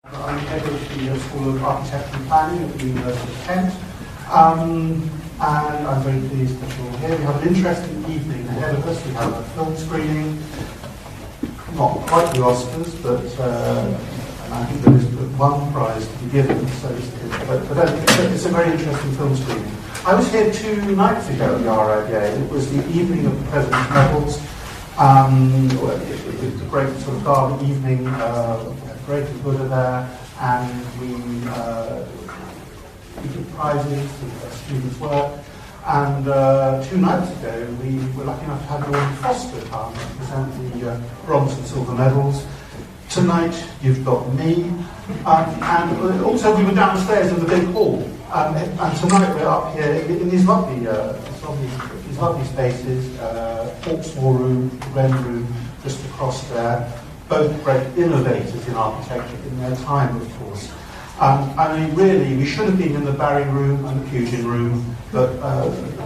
I'm head of the School of Architecture and Planning at the University of Kent, and I'm very pleased that you're all here. We have an interesting evening ahead of us. We have a film screening, not quite the Oscars, but I think there is one prize to be given, so it's a very interesting film screening. I was here 2 nights ago at the RIBA. It was the evening of the President's Medals. It was a great sort of gala evening. We had great Buddha there, and we took prizes for students' work. And 2 nights ago, we were lucky enough to have Norman Foster come and present the bronze and silver medals. Tonight, you've got me, and also we were downstairs in the big hall. And tonight we're up here in these lovely spaces, Hawksmoor Room, Wren Room, just across there. Both great innovators in architecture in their time, of course. I mean, really, we should have been in the Barry Room and the Pugin Room, but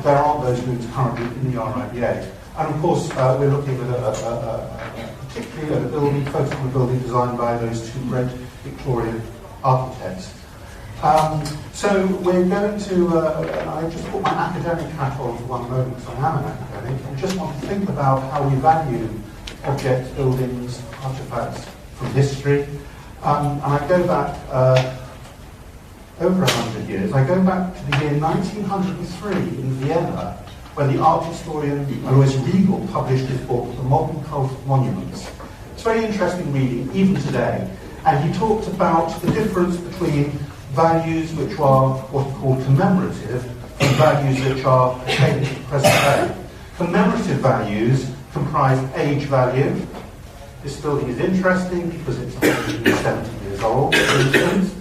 there aren't those rooms currently in the RIBA. And of course, we're looking at particularly at a building, focused on a building designed by those 2 great Victorian architects. So we're going to, I just put my academic hat on for one moment, because I am an academic, and just want to think about how we value objects, buildings, artifacts from history. And I go back over 100 years. I go back to the year 1903 in Vienna, when the art historian Louis Riegel published his book, The Modern Cult of Monuments. It's very interesting reading, even today. And he talked about the difference between values which are what are called commemorative and values which are pertaining to the present day. Commemorative values comprise age value. This building is interesting because it's 170 years old, for instance.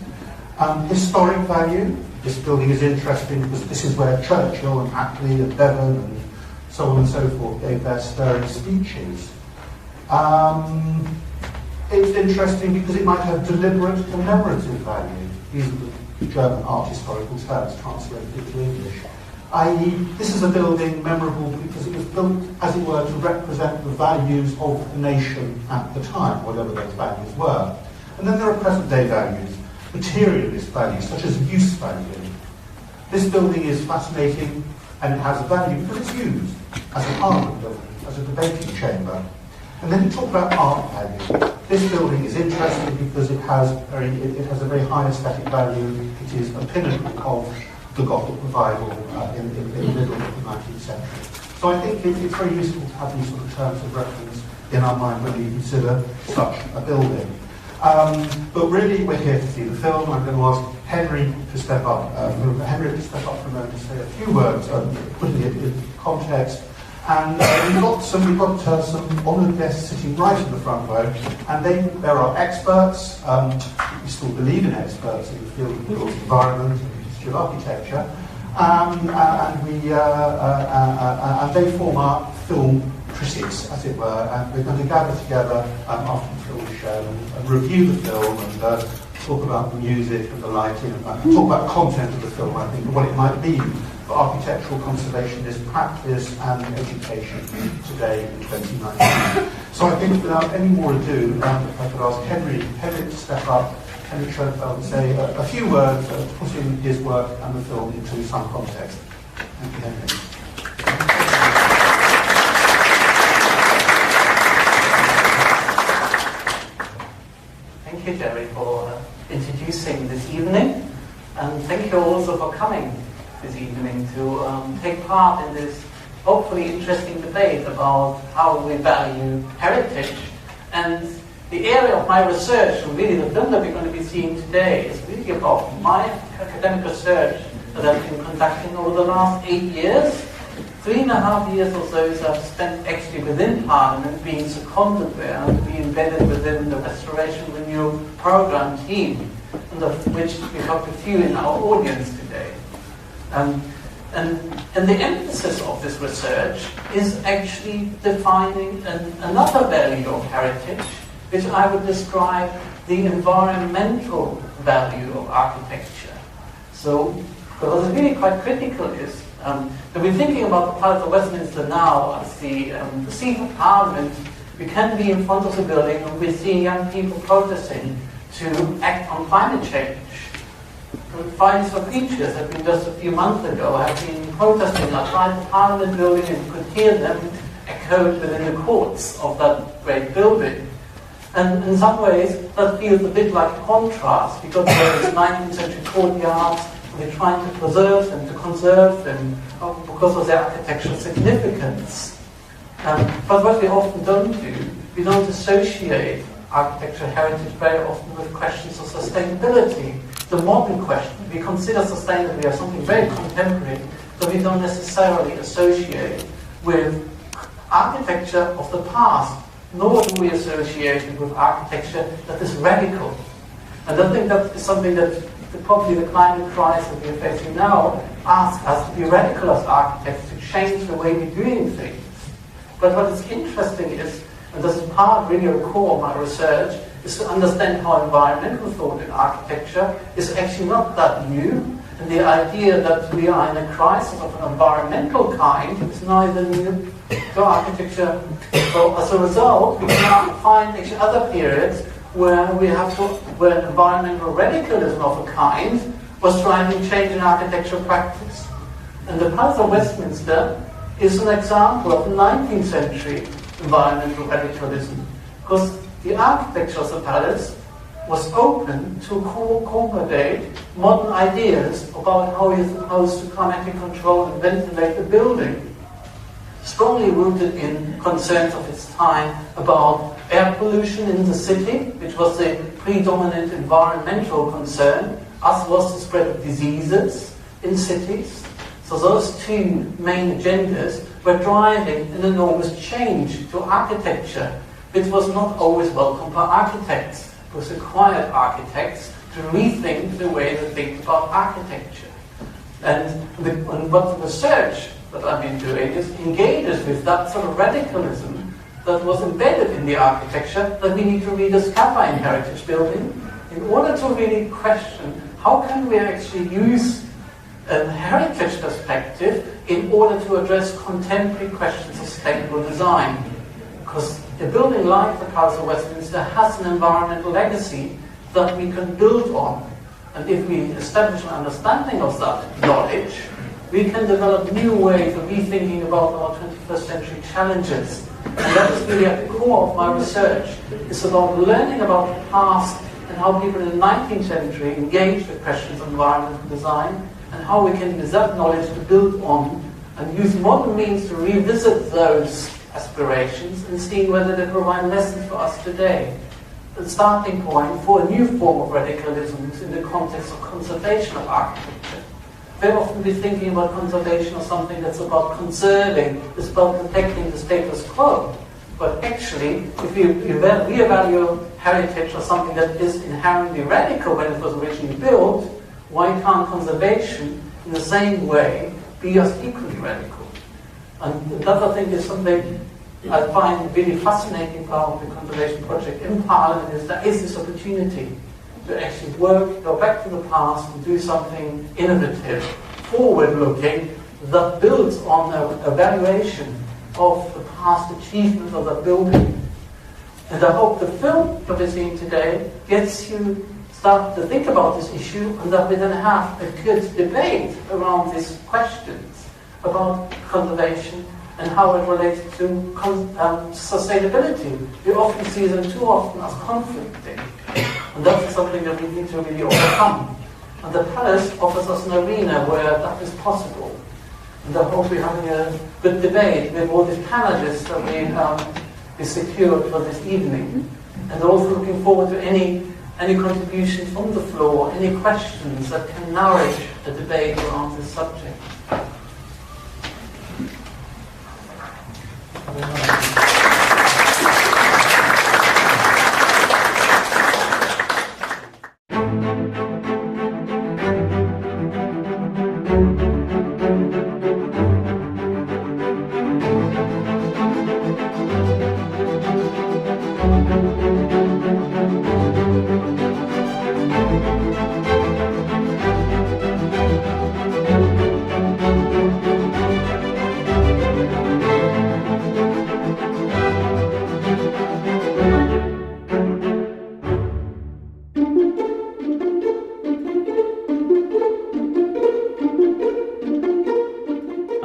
Historic value. This building is interesting because this is where Churchill and Attlee and Bevan and so on and so forth gave their stirring speeches. It's interesting because it might have deliberate commemorative value. These are the German art historical terms translated into English. I.e., this is a building memorable because it was built, as it were, to represent the values of the nation at the time, whatever those values were. And then there are present-day values, materialist values, such as use value. This building is fascinating, and it has a value because it's used as a parliament building, as a debating chamber. And then you talk about art value. This building is interesting because it has a very high aesthetic value. It is a pinnacle of the Gothic revival in the middle of the 19th century. So I think it's very useful to have these sort of terms of reference in our mind when we consider such a building. But really, we're here to see the film. I'm going to ask Henry to step up for a moment to say a few words, putting it in context. And we've got some honoured guests sitting right in the front row, and there are experts. We still believe in experts in the field of built environment and the history of architecture, and they form our film critics, as it were. And we're going to gather together after the film is shown and review the film and talk about the music and the lighting and talk about the content of the film. I think and what it might mean for architectural conservationist practice and education today in 2019. So I think without any more ado, if I could ask Henrik to step up, Henrik Schoenefeldt, and say a few words to put in his work and the film into some context. Thank you, Henrik. Thank you, Jerry, for introducing this evening, and thank you also for coming this evening to take part in this hopefully interesting debate about how we value heritage. And the area of my research, and really the film that we're going to be seeing today, is really about my academic research that I've been conducting over the last 8 years. 3.5 years or so I've spent actually within Parliament, being seconded there and being embedded within the Restoration Renew program team, and of which we have a few in our audience today. And the emphasis of this research is actually defining another value of heritage, which I would describe the environmental value of architecture. So, what is really quite critical is that we're thinking about the Palace of Westminster now as the seat of Parliament. We can be in front of the building and we're seeing young people protesting to act on climate change. Fridays for Futures have been just a few months ago, have been protesting outside the Parliament building, and you could hear them echoed within the courts of that great building. And in some ways, that feels a bit like a contrast, because there is 19th century courtyards, we're trying to preserve them, to conserve them, because of their architectural significance. But what we often don't do, we don't associate architectural heritage very often with questions of sustainability. The modern question, we consider sustainability as something very contemporary, but we don't necessarily associate with architecture of the past, nor do we associate it with architecture that is radical. And I think that is something that probably the climate crisis that we are facing now asks us to be radical as architects, to change the way we're doing things. But what is interesting is, and this is part, really a core of my research, is to understand how environmental thought in architecture is actually not that new. And the idea that we are in a crisis of an environmental kind is neither new to architecture. So as a result, we can find actually other periods where where environmental radicalism of a kind was driving change in architectural practice. And the Palace of Westminster is an example of 19th century environmental radicalism, because the architecture of the palace was open to accommodate modern ideas about how you're supposed to climatically control and ventilate the building, strongly rooted in concerns of its time about air pollution in the city, which was the predominant environmental concern, as was the spread of diseases in cities. So those two main agendas were driving an enormous change to architecture, which was not always welcome by architects. It was required architects to rethink the way they think about architecture. And what the research that I've been doing is engages with that sort of radicalism that was embedded in the architecture that we need to rediscover in heritage building in order to really question how can we actually use a heritage perspective in order to address contemporary questions of sustainable design. Because a building like the Palace of Westminster has an environmental legacy that we can build on. And if we establish an understanding of that knowledge, we can develop new ways of rethinking about our 21st century challenges. And that is really at the core of my research. It's about learning about the past and how people in the 19th century engaged with questions of environmental design, and how we can use that knowledge to build on and use modern means to revisit those aspirations and see whether they provide lessons for us today. The starting point for a new form of radicalism is in the context of conservation of architecture. Very often we're thinking about conservation as something that's about conserving, it's about protecting the status quo. But actually, if we reevaluate heritage as something that is inherently radical when it was originally built, why can't conservation in the same way be as equally radical? And another thing is something I find really fascinating about the conservation project in Parliament is there is this opportunity to actually go back to the past and do something innovative, forward-looking, that builds on an evaluation of the past achievements of the building. And I hope the film that we're seeing today gets you start to think about this issue, and that we then have a good debate around these questions about conservation and how it relates to sustainability. We often see them too often as conflicting, and that's something that we need to really overcome. And the palace offers us an arena where that is possible. And I hope we're having a good debate with all these panelists that we secured for this evening, and also looking forward to any contributions from the floor, any questions that can nourish the debate around this subject.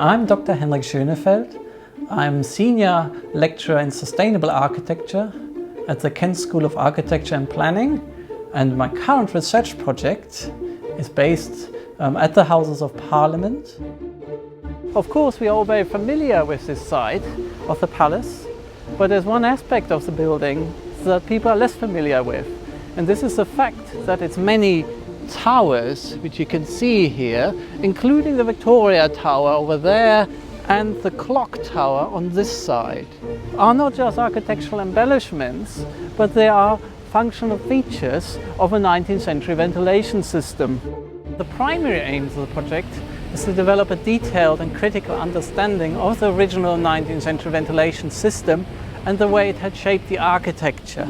I'm Dr. Henrik Schoenefeldt. I'm Senior Lecturer in Sustainable Architecture at the Kent School of Architecture and Planning, and my current research project is based at the Houses of Parliament. Of course, we are all very familiar with this site of the palace, but there's one aspect of the building that people are less familiar with, and this is the fact that its many towers, which you can see here, including the Victoria Tower over there and the clock tower on this side, are not just architectural embellishments, but they are functional features of a 19th century ventilation system. The primary aims of the project is to develop a detailed and critical understanding of the original 19th century ventilation system and the way it had shaped the architecture.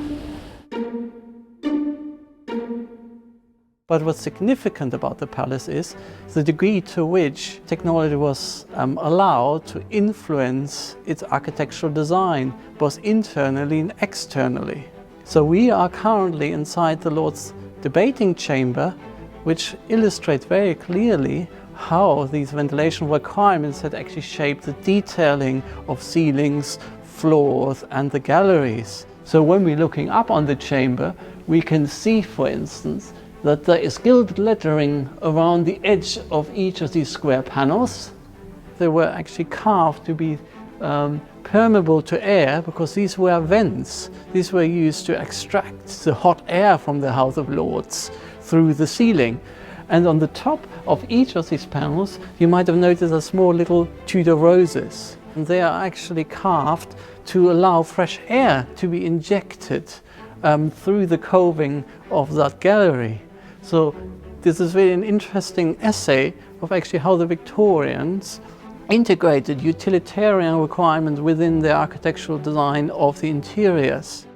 But what's significant about the palace is the degree to which technology was allowed to influence its architectural design, both internally and externally. So we are currently inside the Lord's debating chamber, which illustrates very clearly how these ventilation requirements had actually shaped the detailing of ceilings, floors and the galleries. So when we're looking up on the chamber, we can see, for instance, that there is gilded lettering around the edge of each of these square panels. They were actually carved to be permeable to air because these were vents. These were used to extract the hot air from the House of Lords through the ceiling. And on the top of each of these panels, you might have noticed a small little Tudor roses. And they are actually carved to allow fresh air to be injected through the coving of that gallery. So this is really an interesting essay of actually how the Victorians integrated utilitarian requirements within the architectural design of the interiors.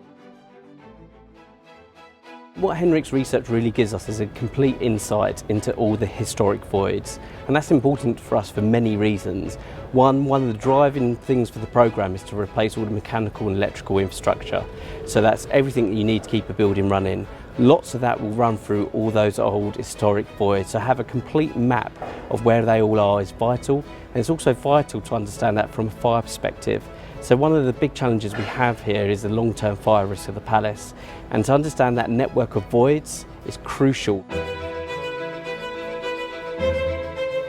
What Henrik's research really gives us is a complete insight into all the historic voids, and that's important for us for many reasons. One of the driving things for the programme is to replace all the mechanical and electrical infrastructure. So that's everything that you need to keep a building running. Lots of that will run through all those old historic voids. So have a complete map of where they all are is vital, and it's also vital to understand that from a fire perspective. So one of the big challenges we have here is the long-term fire risk of the palace, and to understand that network of voids is crucial.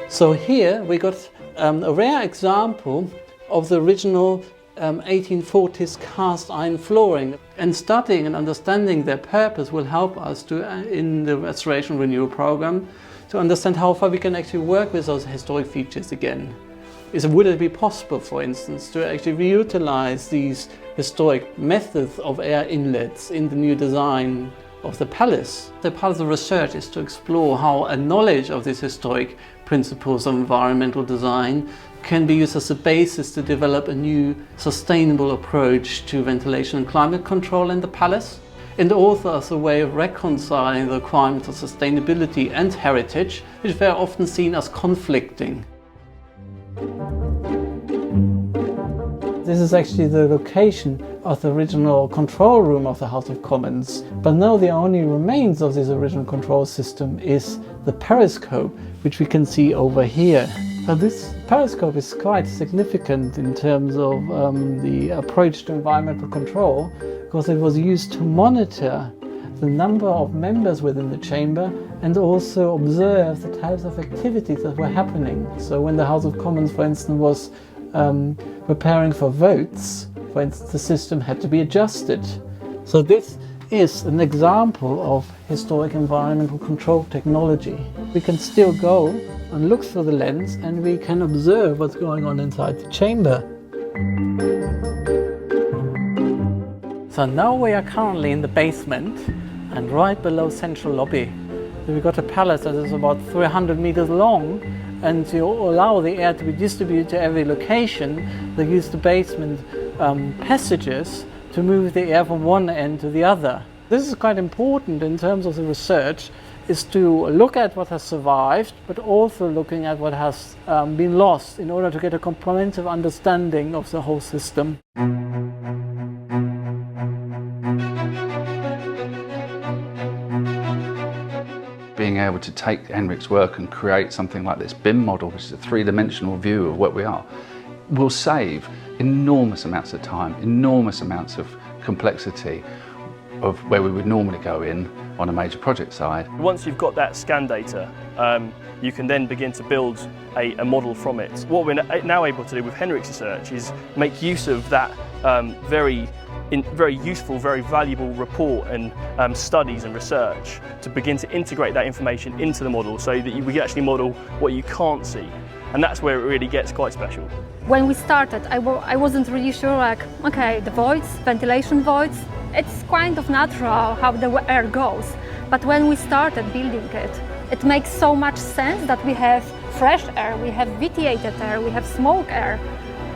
So here we got a rare example of the original 1840s cast iron flooring, and studying and understanding their purpose will help us to, in the Restoration Renewal Programme, to understand how far we can actually work with those historic features again. Would it be possible, for instance, to actually reutilize these historic methods of air inlets in the new design of the palace? The part of the research is to explore how a knowledge of these historic principles of environmental design can be used as a basis to develop a new sustainable approach to ventilation and climate control in the palace, and also as a way of reconciling the requirements of sustainability and heritage, which are very often seen as conflicting. This is actually the location of the original control room of the House of Commons, but now the only remains of this original control system is the periscope, which we can see over here. Now this periscope is quite significant in terms of the approach to environmental control, because it was used to monitor the number of members within the chamber and also observe the types of activities that were happening. So when the House of Commons, for instance, was preparing for votes, for instance, the system had to be adjusted. So this is an example of historic environmental control technology. We can still go and look through the lens and we can observe what's going on inside the chamber. So now we are currently in the basement and right below central lobby. We've got a palace that is about 300 meters long, and to allow the air to be distributed to every location, they use the basement passages to move the air from one end to the other. This is quite important in terms of the research, is to look at what has survived, but also looking at what has been lost in order to get a comprehensive understanding of the whole system. being able to take Henrik's work and create something like this BIM model, which is a three-dimensional view of what we are, will save enormous amounts of time, enormous amounts of complexity of where we would normally go in on a major project side. Once you've got that scan data, you can then begin to build a model from it. What we're now able to do with Henrik's research is make use of that very useful, very valuable report and studies and research to begin to integrate that information into the model so that we can actually model what you can't see. And that's where it really gets quite special. When we started, I wasn't really sure, like, okay, the voids, ventilation voids, it's kind of natural how the air goes. But when we started building it, it makes so much sense that we have fresh air, we have vitiated air, we have smoke air.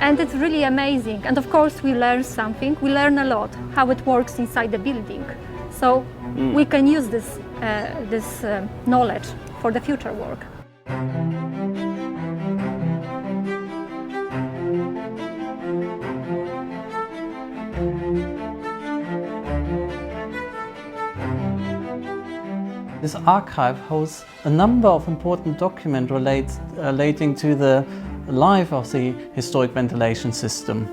And it's really amazing. And of course we learn something, we learn a lot, how it works inside the building. So we can use this knowledge for the future work. This archive holds a number of important documents relating to the life of the historic ventilation system.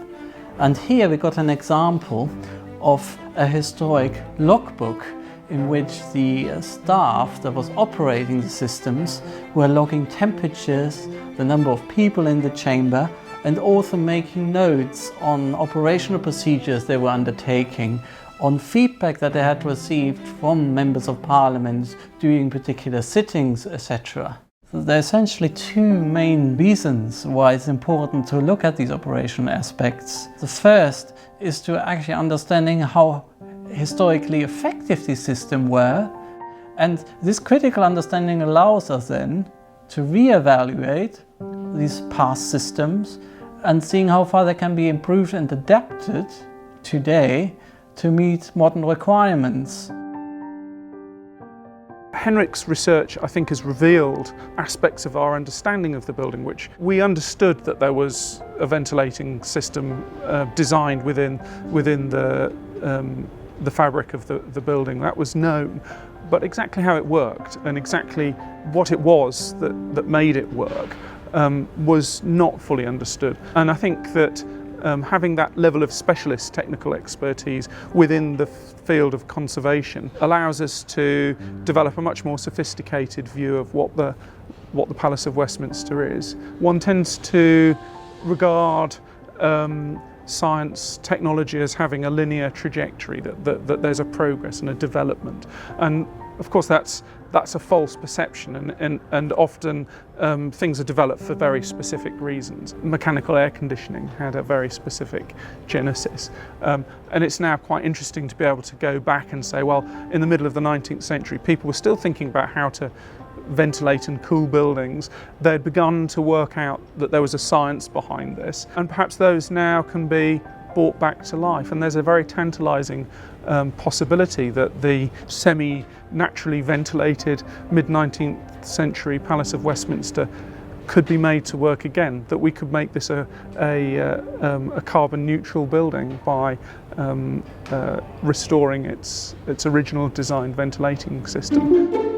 And here we got an example of a historic logbook in which the staff that was operating the systems were logging temperatures, the number of people in the chamber, and also making notes on operational procedures they were undertaking, on feedback that they had received from members of parliament during particular sittings, etc. So there are essentially two main reasons why it's important to look at these operational aspects. The first is to actually understanding how historically effective these systems were, and this critical understanding allows us then to re-evaluate these past systems and seeing how far they can be improved and adapted today to meet modern requirements. Henrik's research, I think, has revealed aspects of our understanding of the building, which we understood that there was a ventilating system designed within the fabric of the building. That was known, but exactly how it worked and exactly what it was that made it work was not fully understood. And I think that having that level of specialist technical expertise within the field of conservation allows us to develop a much more sophisticated view of what the Palace of Westminster is. One tends to regard science, technology as having a linear trajectory, that there's a progress and a development. And of course that's a false perception, and often things are developed for very specific reasons. Mechanical air conditioning had a very specific genesis, and it's now quite interesting to be able to go back and say, well, in the middle of the 19th century people were still thinking about how to ventilate and cool buildings. They'd begun to work out that there was a science behind this, and perhaps those now can be brought back to life. And there's a very tantalising possibility that the semi-naturally ventilated mid-19th century Palace of Westminster could be made to work again, that we could make this a carbon neutral building by restoring its original design ventilating system.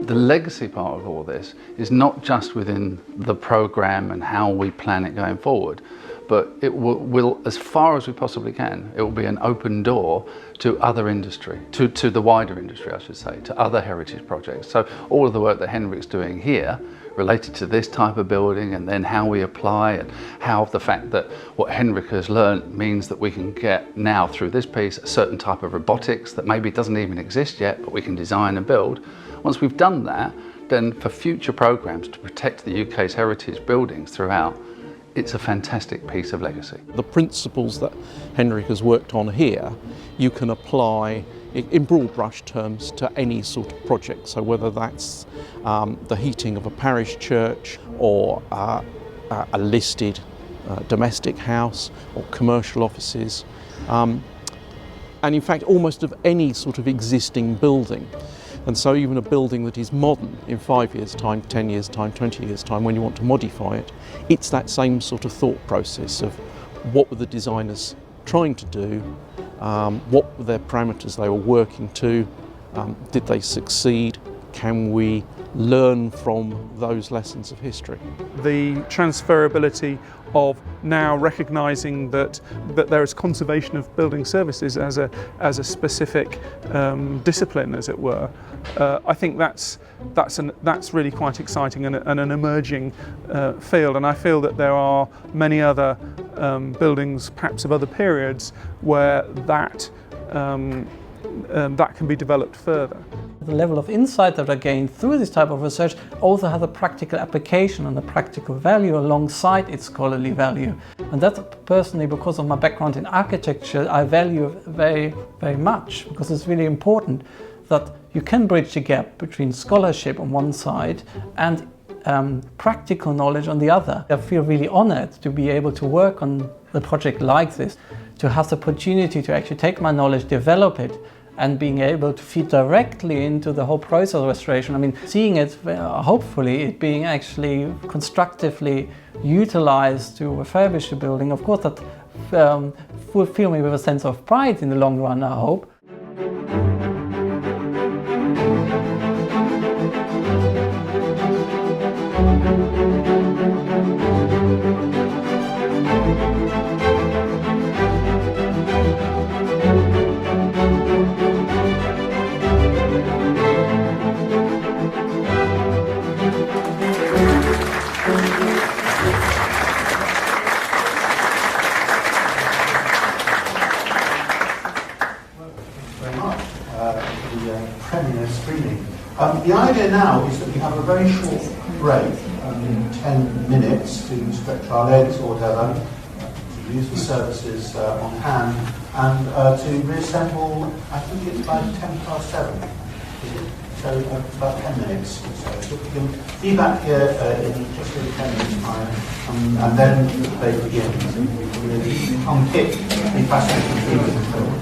The legacy part of all this is not just within the programme and how we plan it going forward, but it will, as far as we possibly can, it will be an open door to other industry, to the wider industry, I should say, to other heritage projects. So all of the work that Henrik's doing here related to this type of building, and then how we apply, and how the fact that what Henrik has learned means that we can get now through this piece a certain type of robotics that maybe doesn't even exist yet, but we can design and build. Once we've done that, then for future programmes to protect the UK's heritage buildings throughout, it's a fantastic piece of legacy. The principles that Henrik has worked on here, you can apply in broad brush terms to any sort of project. So whether that's the heating of a parish church, or a listed domestic house, or commercial offices, and in fact almost of any sort of existing building. And so even a building that is modern in 5 years' time, 10 years' time, 20 years' time, when you want to modify it, it's that same sort of thought process of what were the designers trying to do, what were their parameters they were working to, did they succeed, can we learn from those lessons of history. The transferability of now recognising that there is conservation of building services as a specific discipline, as it were. I think that's really quite exciting and an emerging field, and I feel that there are many other buildings, perhaps of other periods, where that can be developed further. The level of insight that I gained through this type of research also has a practical application and a practical value alongside its scholarly value. And that personally, because of my background in architecture, I value very, very much, because it's really important that you can bridge the gap between scholarship on one side and practical knowledge on the other. I feel really honored to be able to work on a project like this, to have the opportunity to actually take my knowledge, develop it, and being able to feed directly into the whole process of restoration. I mean, seeing it, hopefully, it being actually constructively utilized to refurbish the building, of course, that will fill me with a sense of pride in the long run, I hope. The idea now is that we have a very short break, 10 minutes, to stretch our legs or whatever, to use the services on hand, and to reassemble. I think it's by 7:10. So about 10 minutes or so. So we can be back here in just over 10 minutes time, and then the debate begins. And we can really unpick the fascinating themes of the film.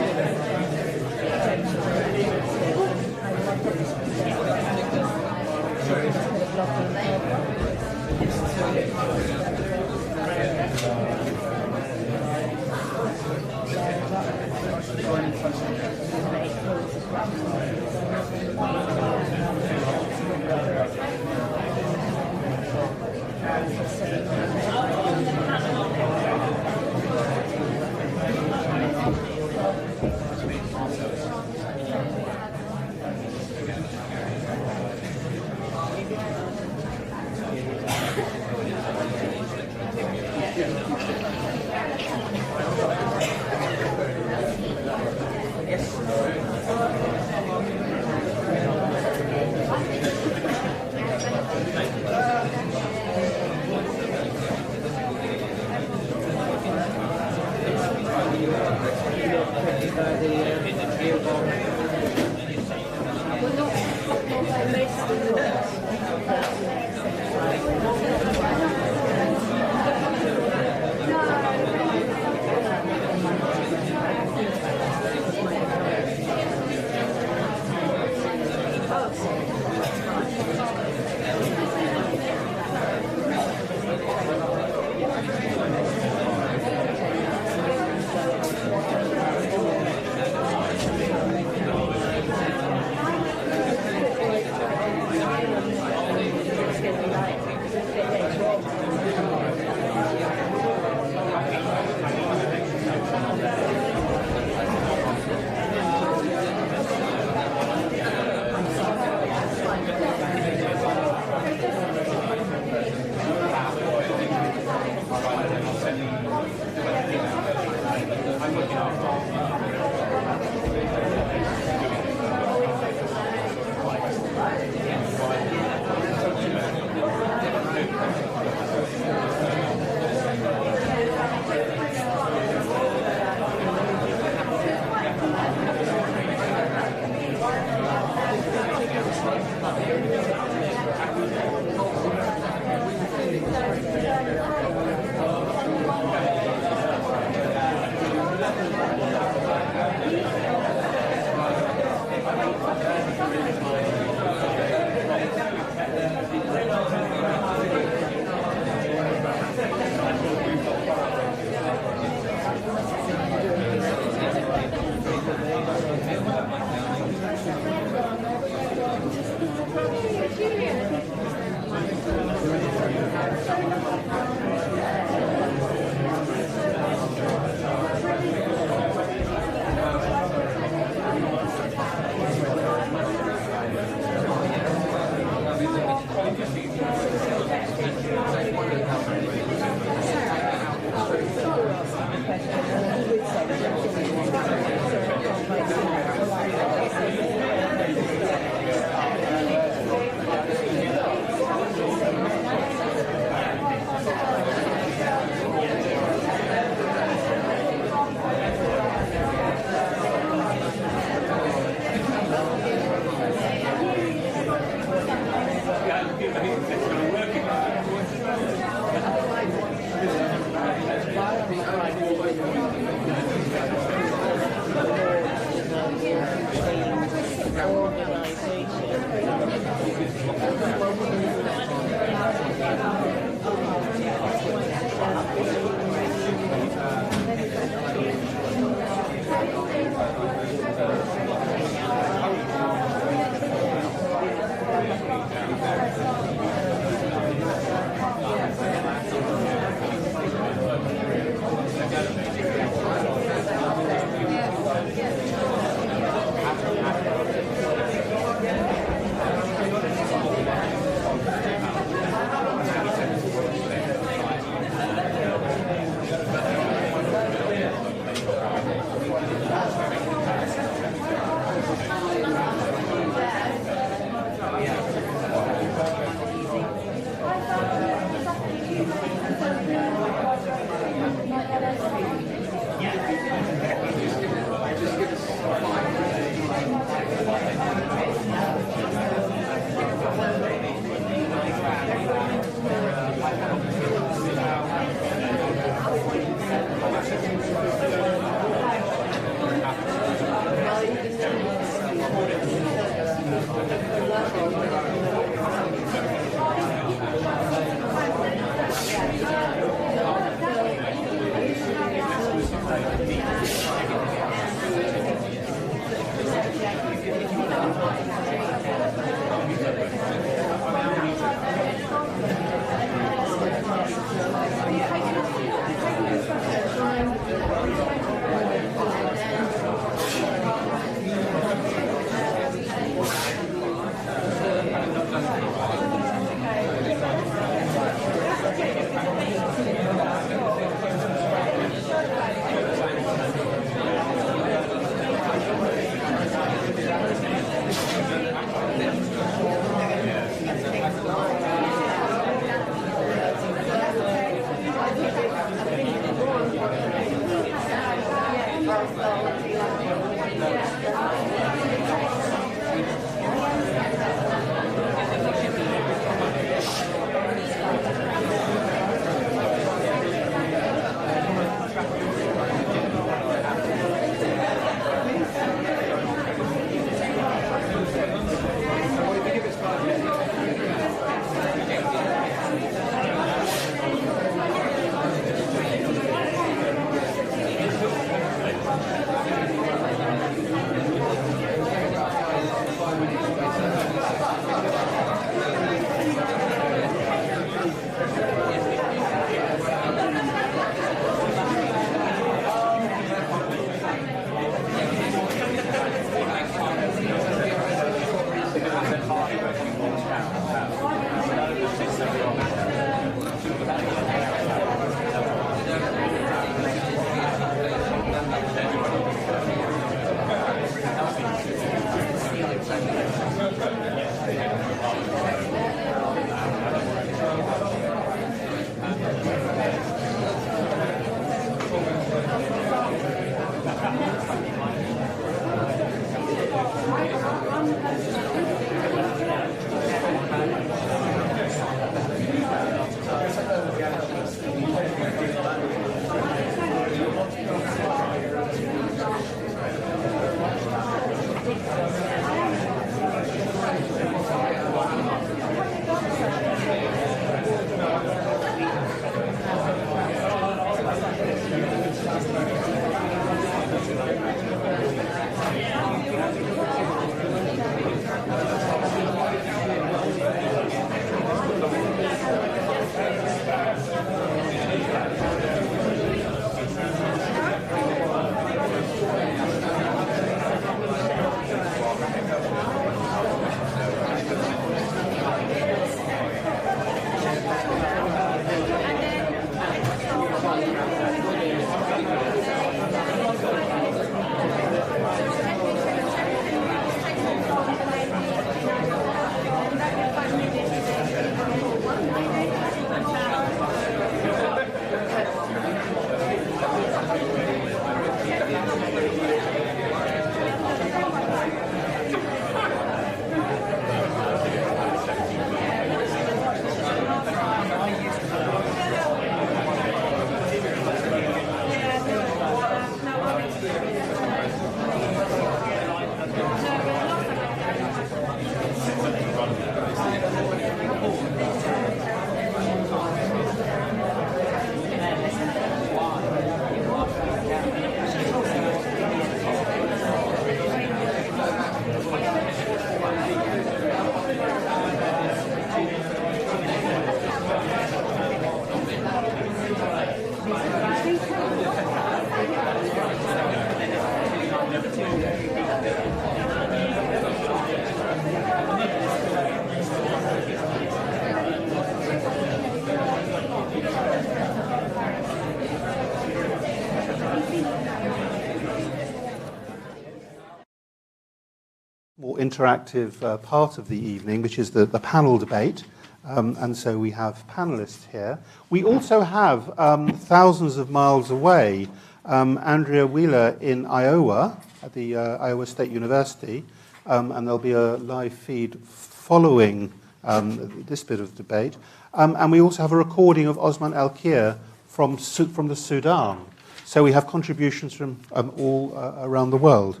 more interactive part of the evening, which is the panel debate. And so we have panelists here. We also have, thousands of miles away, Andrea Wheeler in Iowa, at the Iowa State University, and there'll be a live feed following this bit of debate. And we also have a recording of Osman El-Kir from the Sudan. So we have contributions from all around the world.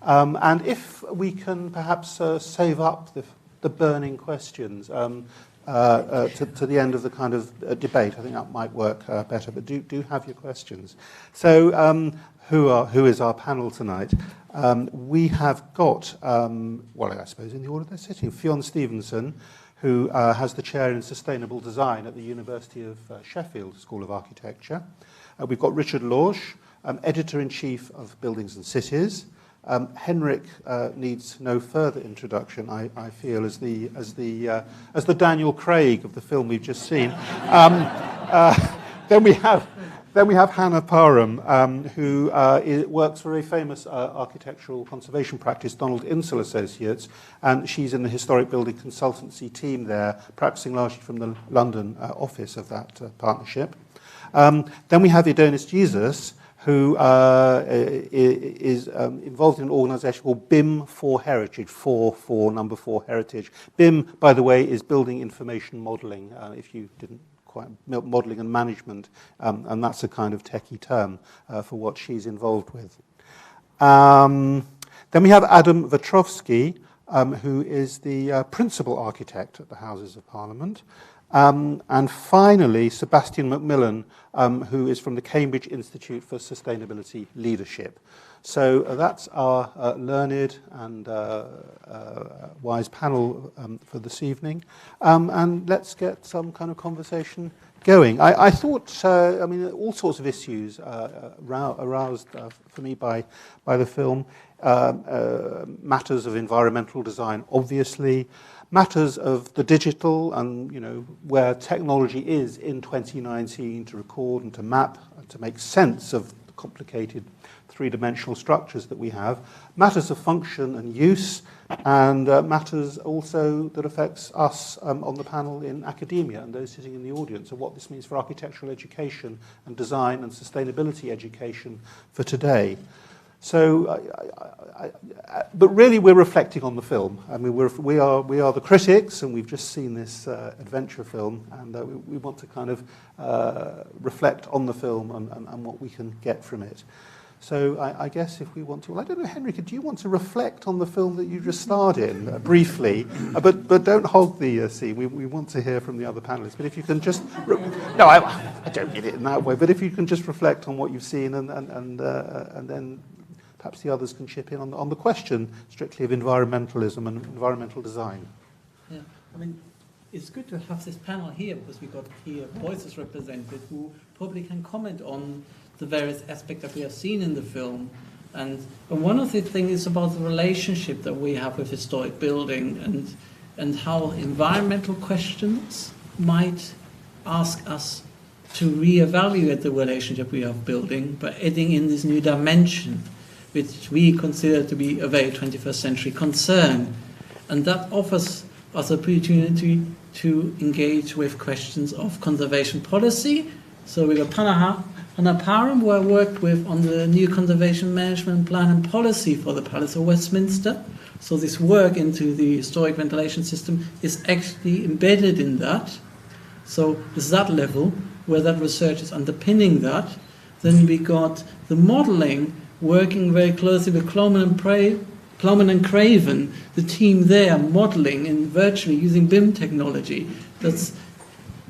And if we can perhaps save up the burning questions to the end of the kind of debate, I think that might work better. But do have your questions. So who is our panel tonight? We have got, well, I suppose in the order they're sitting, Fionn Stevenson, who has the chair in sustainable design at the University of Sheffield School of Architecture. We've got Richard Lorsch, editor-in-chief of Buildings and Cities. Henrik needs no further introduction, I feel, as the Daniel Craig of the film we've just seen. Then we have Hannah Parham, who works for a famous architectural conservation practice, Donald Insel Associates, and she's in the historic building consultancy team there, practicing largely from the London office of that partnership. Then we have Adonis Jesus, who is involved in an organisation called BIM for Heritage, number 4 Heritage. BIM, by the way, is Building Information Modelling, if you didn't quite, modelling and management, and that's a kind of techie term for what she's involved with. Then we have Adam Vetrovsky, who is the principal architect at the Houses of Parliament. And finally, Sebastian Macmillan, who is from the Cambridge Institute for Sustainability Leadership. So that's our learned and wise panel for this evening. And let's get some kind of conversation going. I thought, I mean, all sorts of issues aroused for me by the film. Matters of environmental design, obviously. Matters of the digital and, you know, where technology is in 2019 to record and to map and to make sense of the complicated three-dimensional structures that we have. Matters of function and use, and matters also that affects us on the panel in academia and those sitting in the audience, and what this means for architectural education and design and sustainability education for today. So, but really we're reflecting on the film. I mean, we are the critics, and we've just seen this adventure film, and we want to kind of reflect on the film and what we can get from it. So I guess if we want to, well, I don't know, Henrik, do you want to reflect on the film that you just starred in briefly? But don't hog the scene. We want to hear from the other panelists. But if you can just, no, I don't mean it in that way. But if you can just reflect on what you've seen, and then perhaps the others can chip in on the question strictly of environmentalism and environmental design. Yeah, I mean, it's good to have this panel here because we got here voices represented who probably can comment on the various aspects that we have seen in the film. And one of the things is about the relationship that we have with historic building and how environmental questions might ask us to reevaluate the relationship we have building by adding in this new dimension, which we consider to be a very 21st century concern. And that offers us an opportunity to engage with questions of conservation policy. So we got Hannah Parham, who I worked with on the new conservation management plan and policy for the Palace of Westminster. So this work into the historic ventilation system is actually embedded in that. So it's that level where that research is underpinning that. Then we got the modelling, working very closely with Cloman and Craven, the team there modelling and virtually using BIM technology that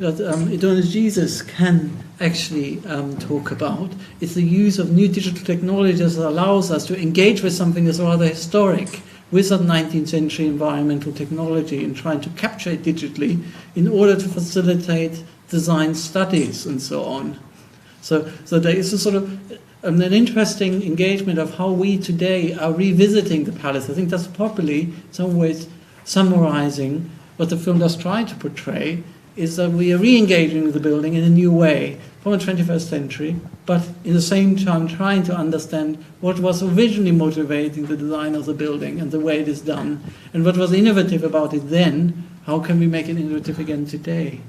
Adonis Jesus can actually talk about. It's the use of new digital technologies that allows us to engage with something that's rather historic with that 19th century environmental technology and trying to capture it digitally in order to facilitate design studies and so on. So there is a sort of an interesting engagement of how we today are revisiting the palace. I think that's properly, in some ways, summarising what the film does try to portray, is that we are re-engaging with the building in a new way, from the 21st century, but in the same time trying to understand what was originally motivating the design of the building and the way it is done, and what was innovative about it then, how can we make it innovative again today?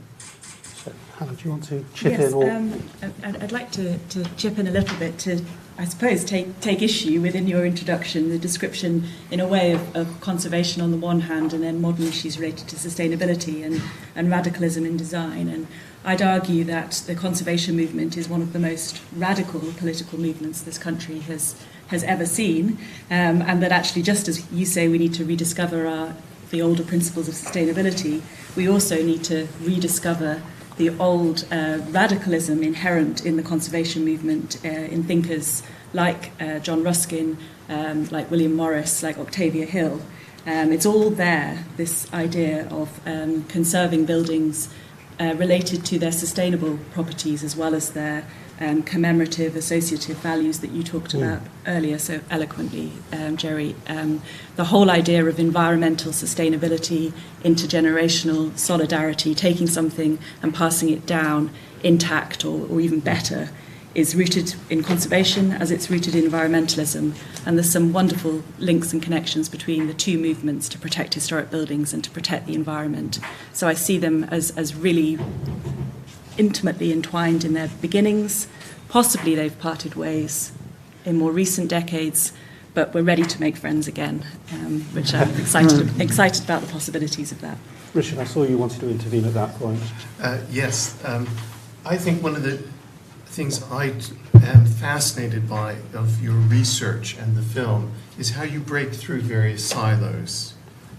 So, Hannah, do you want to chip Yes, in? Or... I'd like to chip in a little bit to, I suppose, take issue within your introduction, the description in a way of conservation on the one hand and then modern issues related to sustainability and radicalism in design. And I'd argue that the conservation movement is one of the most radical political movements this country has ever seen, and that actually, just as you say, we need to rediscover the older principles of sustainability, we also need to rediscover the old radicalism inherent in the conservation movement in thinkers like John Ruskin, like William Morris, like Octavia Hill. It's all there, this idea of conserving buildings related to their sustainable properties as well as their commemorative, associative values that you talked about earlier so eloquently, Jerry. The whole idea of environmental sustainability, intergenerational solidarity, taking something and passing it down intact or even better, is rooted in conservation as it's rooted in environmentalism. And there's some wonderful links and connections between the two movements to protect historic buildings and to protect the environment. So I see them as really intimately entwined in their beginnings. Possibly they've parted ways in more recent decades, but we're ready to make friends again, which I'm excited about the possibilities of that. Richard, I saw you wanted to intervene at that point. Yes. I think one of the things I am fascinated by of your research and the film is how you break through various silos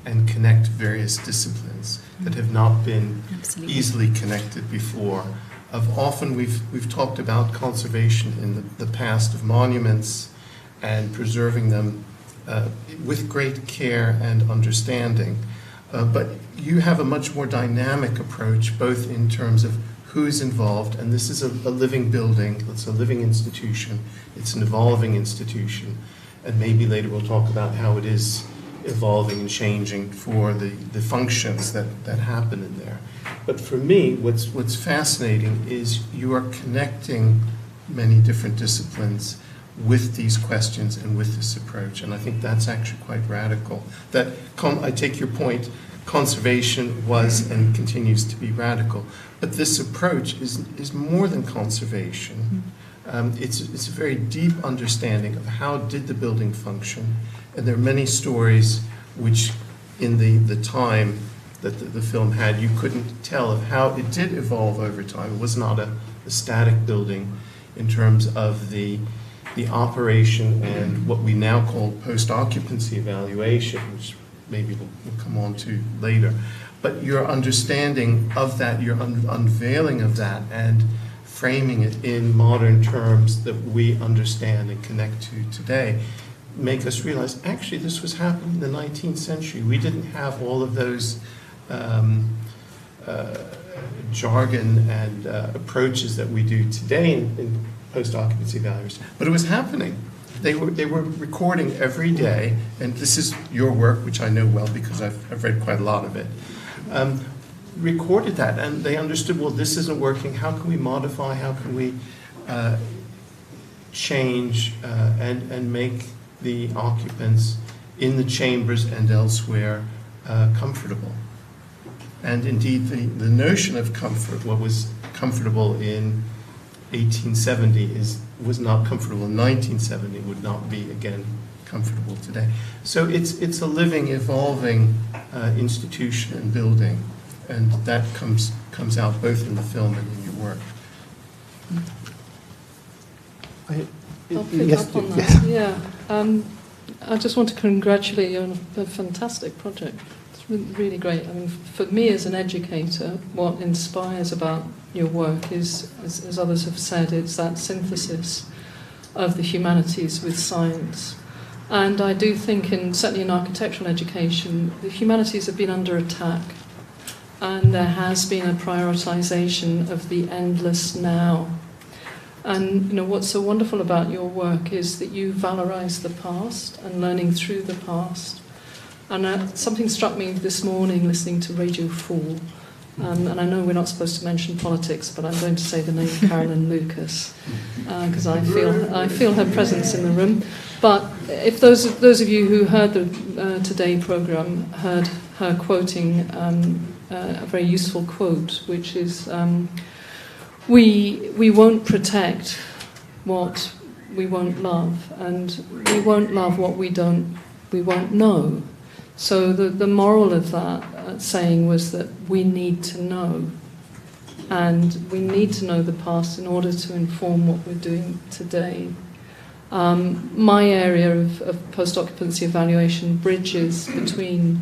and connect various disciplines that have not been easily connected before. Often we've talked about conservation in the past of monuments and preserving them with great care and understanding. But you have a much more dynamic approach, both in terms of who's involved, and this is a living building, it's a living institution, it's an evolving institution, and maybe later we'll talk about how it is evolving and changing for the functions that happen in there. But for me, what's fascinating is you are connecting many different disciplines with these questions and with this approach, and I think that's actually quite radical. I take your point, conservation was and continues to be radical, but this approach is more than conservation. It's a very deep understanding of how did the building function, and there are many stories which in the time that the film had, you couldn't tell of how it did evolve over time. It was not a static building in terms of the operation and what we now call post-occupancy evaluation, which maybe we'll come on to later. But your understanding of that, your unveiling of that, and framing it in modern terms that we understand and connect to today, make us realize, actually, this was happening in the 19th century. We didn't have all of those jargon and approaches that we do today in post-occupancy evaluation, but it was happening. They were recording every day, and this is your work, which I know well because I've read quite a lot of it, recorded that, and they understood, well, this isn't working, how can we modify, how can we change and make the occupants in the chambers and elsewhere comfortable. And indeed, the notion of comfort, what was comfortable in 1870 was not comfortable in 1970, would not be, again, comfortable today. So it's a living, evolving institution and building, and that comes out both in the film and in your work. I'll pick up on that. Yeah. I just want to congratulate you on a fantastic project. It's really great. I mean, for me as an educator, what inspires about your work is, as others have said, it's that synthesis of the humanities with science. And I do think, certainly in architectural education, the humanities have been under attack, and there has been a prioritisation of the endless now. And what's so wonderful about your work is that you valorise the past and learning through the past. And something struck me this morning listening to Radio 4, And I know we're not supposed to mention politics, but I'm going to say the name Carolyn Lucas because I feel her presence in the room. But if those of you who heard the Today programme heard her quoting a very useful quote, which is, we won't protect what we won't love, and we won't love what we won't know. So the moral of that saying was that we need to know, and we need to know the past in order to inform what we're doing today. My area of post-occupancy evaluation bridges between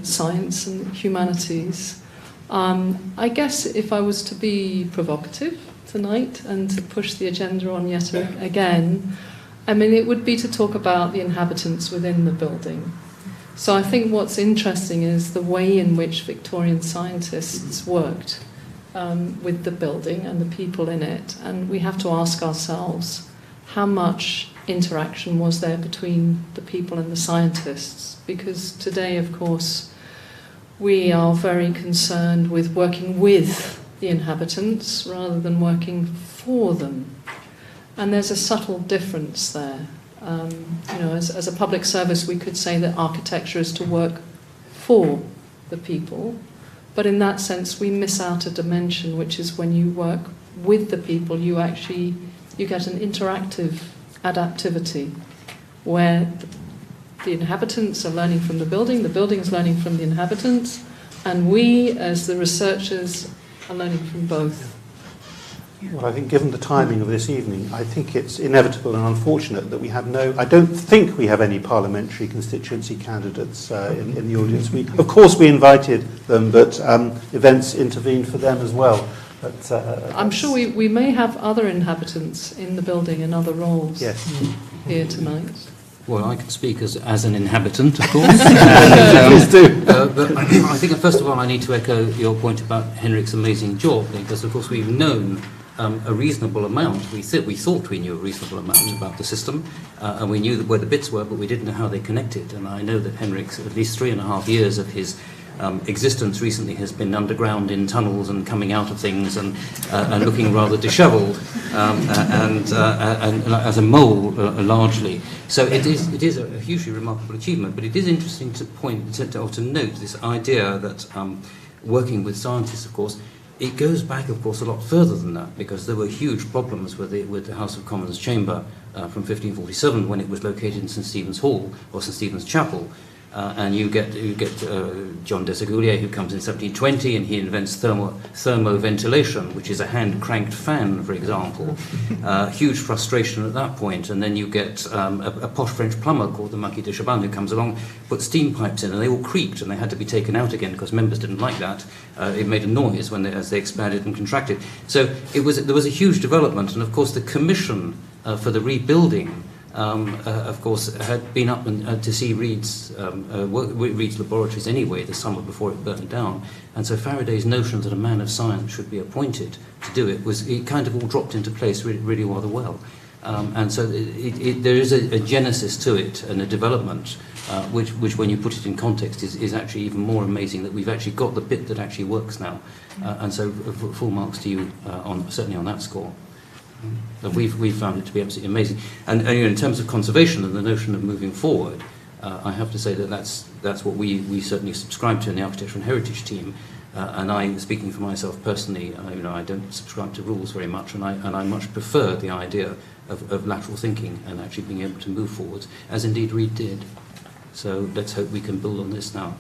science and humanities. I guess if I was to be provocative tonight and to push the agenda on yet again, I mean, it would be to talk about the inhabitants within the building. So I think what's interesting is the way in which Victorian scientists worked with the building and the people in it. And we have to ask ourselves, how much interaction was there between the people and the scientists? Because today, of course, we are very concerned with working with the inhabitants rather than working for them. And there's a subtle difference there. As a public service, we could say that architecture is to work for the people, but in that sense, we miss out a dimension, which is when you work with the people, you get an interactive adaptivity, where the inhabitants are learning from the building is learning from the inhabitants, and we, as the researchers, are learning from both. Well, I think given the timing of this evening, I think it's inevitable and unfortunate that we have I don't think we have any parliamentary constituency candidates in the audience. Of course we invited them, but events intervened for them as well. But, I'm sure we may have other inhabitants in the building in other roles here tonight. Well, I can speak as an inhabitant, of course. Please do. But I think, first of all, I need to echo your point about Henrik's amazing job, because, of course, we've known a reasonable amount. We thought we knew a reasonable amount about the system, and we knew where the bits were, but we didn't know how they connected. And I know that Henrik's at least 3.5 years of his existence recently has been underground in tunnels and coming out of things and looking rather dishevelled and as a mole largely. So it is a hugely remarkable achievement. But it is interesting to note this idea that working with scientists, of course, it goes back, of course, a lot further than that, because there were huge problems with the House of Commons chamber from 1547 when it was located in St Stephen's Hall or St Stephen's Chapel. And you get John Desaguliers, who comes in 1720, and he invents thermoventilation, which is a hand-cranked fan, for example. Huge frustration at that point. And then you get a posh French plumber called the Marquis de Chabannes, who comes along, put steam pipes in, and they all creaked, and they had to be taken out again because members didn't like that. It made a noise as they expanded and contracted. So there was a huge development, and of course the commission for the rebuilding of course, had been up to see Reed's laboratories anyway the summer before it burned down, and so Faraday's notion that a man of science should be appointed to do it kind of all dropped into place really rather well. And so there is a genesis to it and a development which when you put it in context is actually even more amazing, that we've actually got the bit that actually works now. And so full marks to you certainly on that score. We've found it to be absolutely amazing. And in terms of conservation and the notion of moving forward, I have to say that's what we certainly subscribe to in the Architecture and Heritage team. And I, speaking for myself personally, I don't subscribe to rules very much, and I much prefer the idea of lateral thinking and actually being able to move forwards, as indeed Reed did. So let's hope we can build on this now.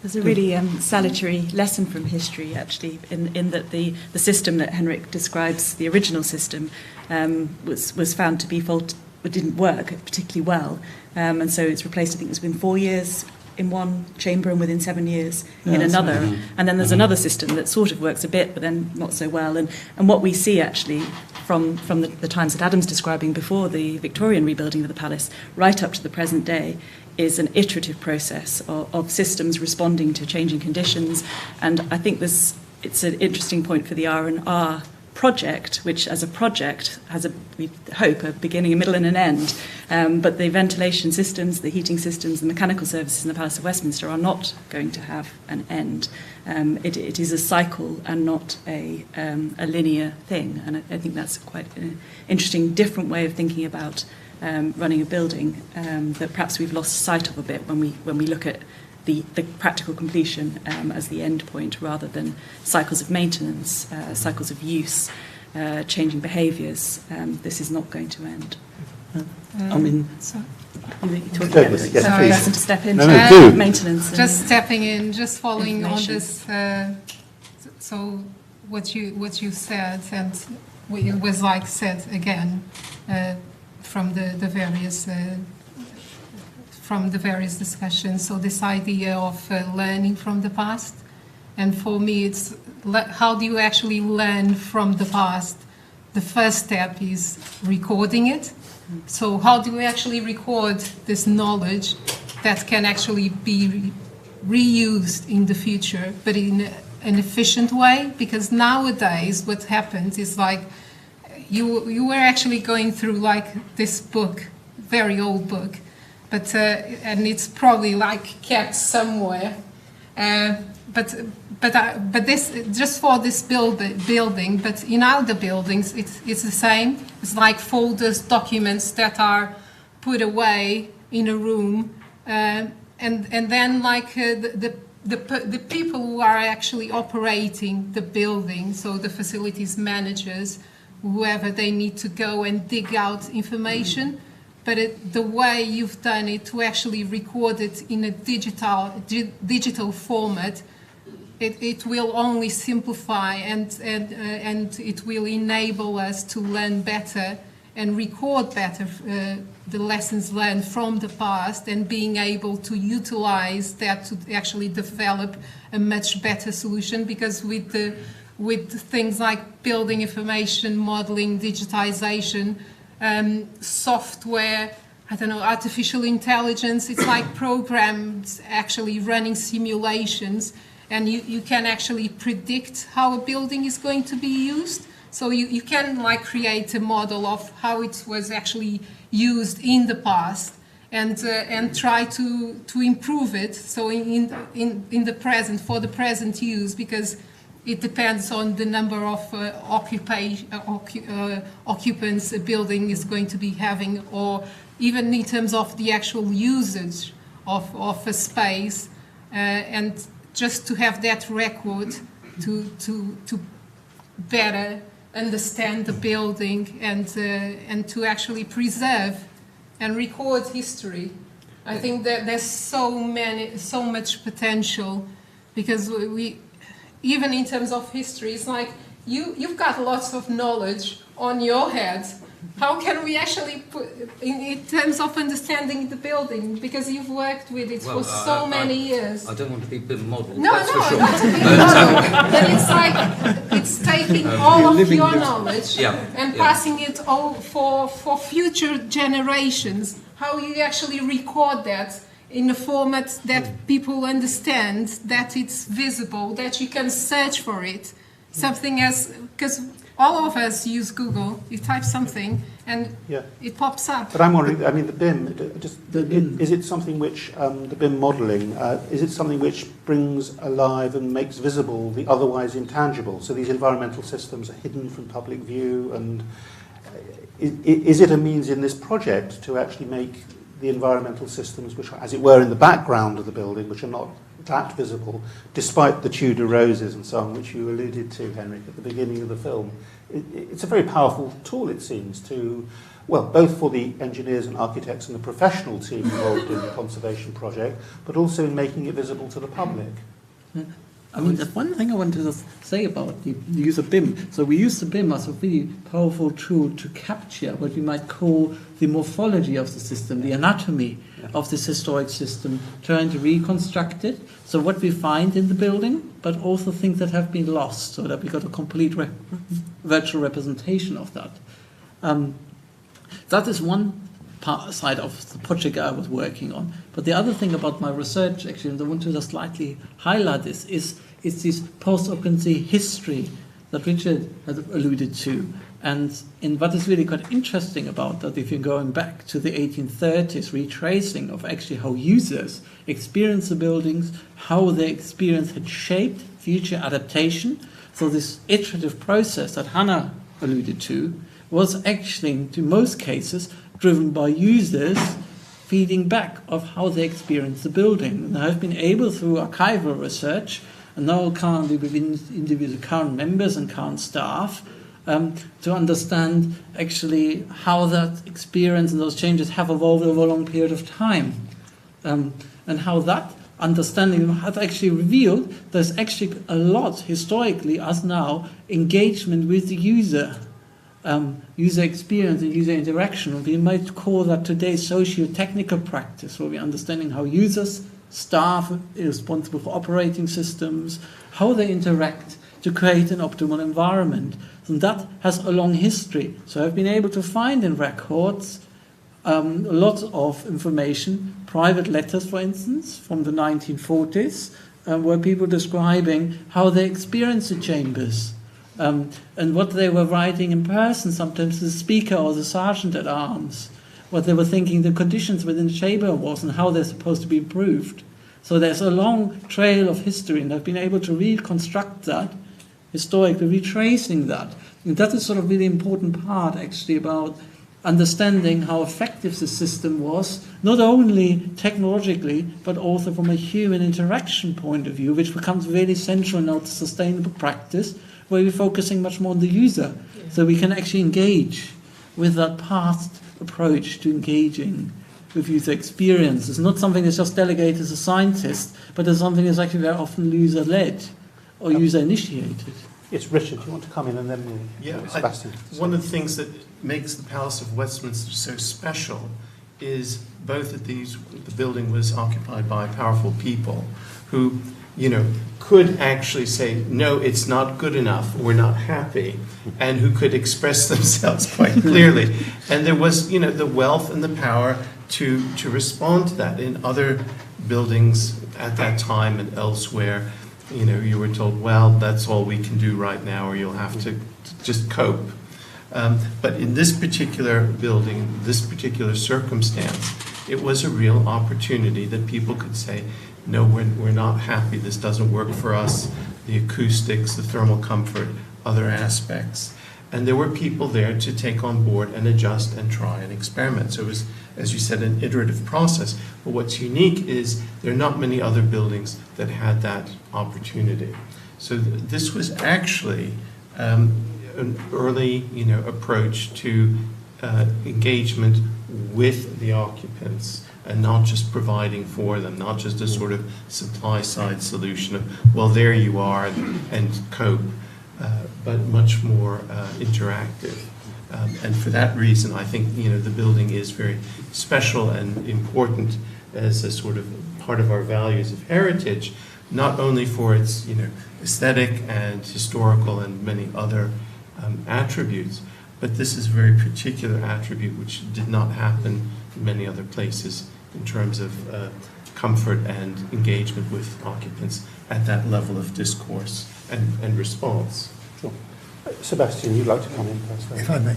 There's a really salutary lesson from history, actually, in that the system that Henrik describes, the original system, was found to be didn't work particularly well, and so it's replaced. I think it's within 4 years in one chamber and within 7 years in another. Right. And then there's another system that sort of works a bit, but then not so well. And what we see actually from the times that Adam's describing before the Victorian rebuilding of the palace, right up to the present day, is an iterative process of systems responding to changing conditions. And I think it's an interesting point for the R&R project, which as a project has we hope, a beginning, a middle and an end. But the ventilation systems, the heating systems, the mechanical services in the Palace of Westminster are not going to have an end. It is a cycle and not a linear thing. And I think that's quite an interesting, different way of thinking about running a building that perhaps we've lost sight of a bit when we look at the practical completion as the end point, rather than cycles of maintenance, cycles of use, changing behaviours. This is not going to end. I mean, you talked about person to step into maintenance. Just stepping in, just following on this. So what you said, and it was like said again from the various discussions. So this idea of learning from the past, and for me, it's how do you actually learn from the past? The first step is recording it. So how do we actually record this knowledge that can actually be reused in the future, but in an efficient way? Because nowadays what happens is like you were actually going through like this book, very old book, but and it's probably like kept somewhere. But this just for this building. But in other buildings, it's the same. It's like folders, documents that are put away in a room, and then like the people who are actually operating the building, so the facilities managers, whoever, they need to go and dig out information. But the way you've done it, to actually record it in a digital format, it will only simplify and it will enable us to learn better and record better the lessons learned from the past, and being able to utilize that to actually develop a much better solution. Because with things like building information modeling, digitization, software, I don't know, artificial intelligence, it's like programs actually running simulations, and you can actually predict how a building is going to be used. So you can like create a model of how it was actually used in the past, and try to improve it. So in the present, for the present use, because it depends on the number of occupants a building is going to be having, or even in terms of the actual usage of a space, and just to have that record to better understand the building, and to actually preserve and record history. I think that there's so much potential, because we even in terms of history, it's like you've got lots of knowledge on your head. How can we actually put in terms of understanding the building? Because you've worked with it for so many years. I don't want to be modelled. No, that's for sure. not to be modelled. But it's like it's taking all of your knowledge and passing it all for future generations. How you actually record that in a format that people understand, that it's visible, that you can search for it. Something as, because all of us use Google, you type something and it pops up. But I'm wondering, I mean, the BIM, is it something which, the BIM modelling, is it something which brings alive and makes visible the otherwise intangible? So these environmental systems are hidden from public view, and is it a means in this project to actually make the environmental systems, which are, as it were, in the background of the building, which are not that visible, despite the Tudor roses and so on, which you alluded to, Henrik, at the beginning of the film? It's a very powerful tool, it seems, to, well, both for the engineers and architects and the professional team involved in the conservation project, but also in making it visible to the public. I mean, there's one thing I wanted to say about the use of BIM. So we use the BIM as a really powerful tool to capture what we might call the morphology of the system, the anatomy of this historic system, trying to reconstruct it. So what we find in the building, but also things that have been lost, so that we got a complete virtual representation of that. That is one side of the project I was working on. But the other thing about my research, actually, and I want to just slightly highlight this, is this post-occupancy history that Richard had alluded to. And what is really quite interesting about that, if you're going back to the 1830s, retracing of actually how users experience the buildings, how their experience had shaped future adaptation. So this iterative process that Hannah alluded to was actually, in most cases, driven by users feeding back of how they experience the building. And I've been able, through archival research, and now currently within individual current members and current staff, to understand actually how that experience and those changes have evolved over a long period of time. And how that understanding has actually revealed there's actually a lot, historically as now, engagement with the user. User experience and user interaction. We might call that today socio-technical practice, where we're understanding how users, staff responsible for operating systems, how they interact to create an optimal environment. And that has a long history. So I've been able to find in records a lot of information, private letters, for instance, from the 1940s, where people describing how they experienced the chambers. And what they were writing in person, sometimes the speaker or the sergeant at arms, what they were thinking the conditions within the chamber was and how they're supposed to be improved. So there's a long trail of history, and I've been able to reconstruct that, historically retracing that. And that is sort of really important part, actually, about understanding how effective the system was, not only technologically, but also from a human interaction point of view, which becomes really central now to sustainable practice, where we're focusing much more on the user. So we can actually engage with that past approach to engaging with user experience. It's not something that's just delegated as a scientist, but it's something that's actually very often user-led or user-initiated. Yes, Richard, do you want to come in and then we'll... Yeah, one of the things that makes the Palace of Westminster so special is both that the building was occupied by powerful people who, could actually say, no, it's not good enough, we're not happy, and who could express themselves quite clearly. And there was, the wealth and the power to respond to that. In other buildings at that time and elsewhere, you were told, well, that's all we can do right now, or you'll have to just cope. But in this particular building, this particular circumstance, it was a real opportunity that people could say, no, we're not happy, this doesn't work for us, the acoustics, the thermal comfort, other aspects. And there were people there to take on board and adjust and try and experiment. So it was, as you said, an iterative process. But what's unique is there are not many other buildings that had that opportunity. So this was actually an early, approach to engagement with the occupants, and not just providing for them, not just a sort of supply-side solution of, well, there you are, and cope, but much more interactive. And for that reason, I think, the building is very special and important as a sort of part of our values of heritage, not only for its, aesthetic and historical and many other attributes, but this is a very particular attribute which did not happen in many other places in terms of comfort and engagement with occupants at that level of discourse and response. Sure. Sebastian, you'd like to come in first? If I may.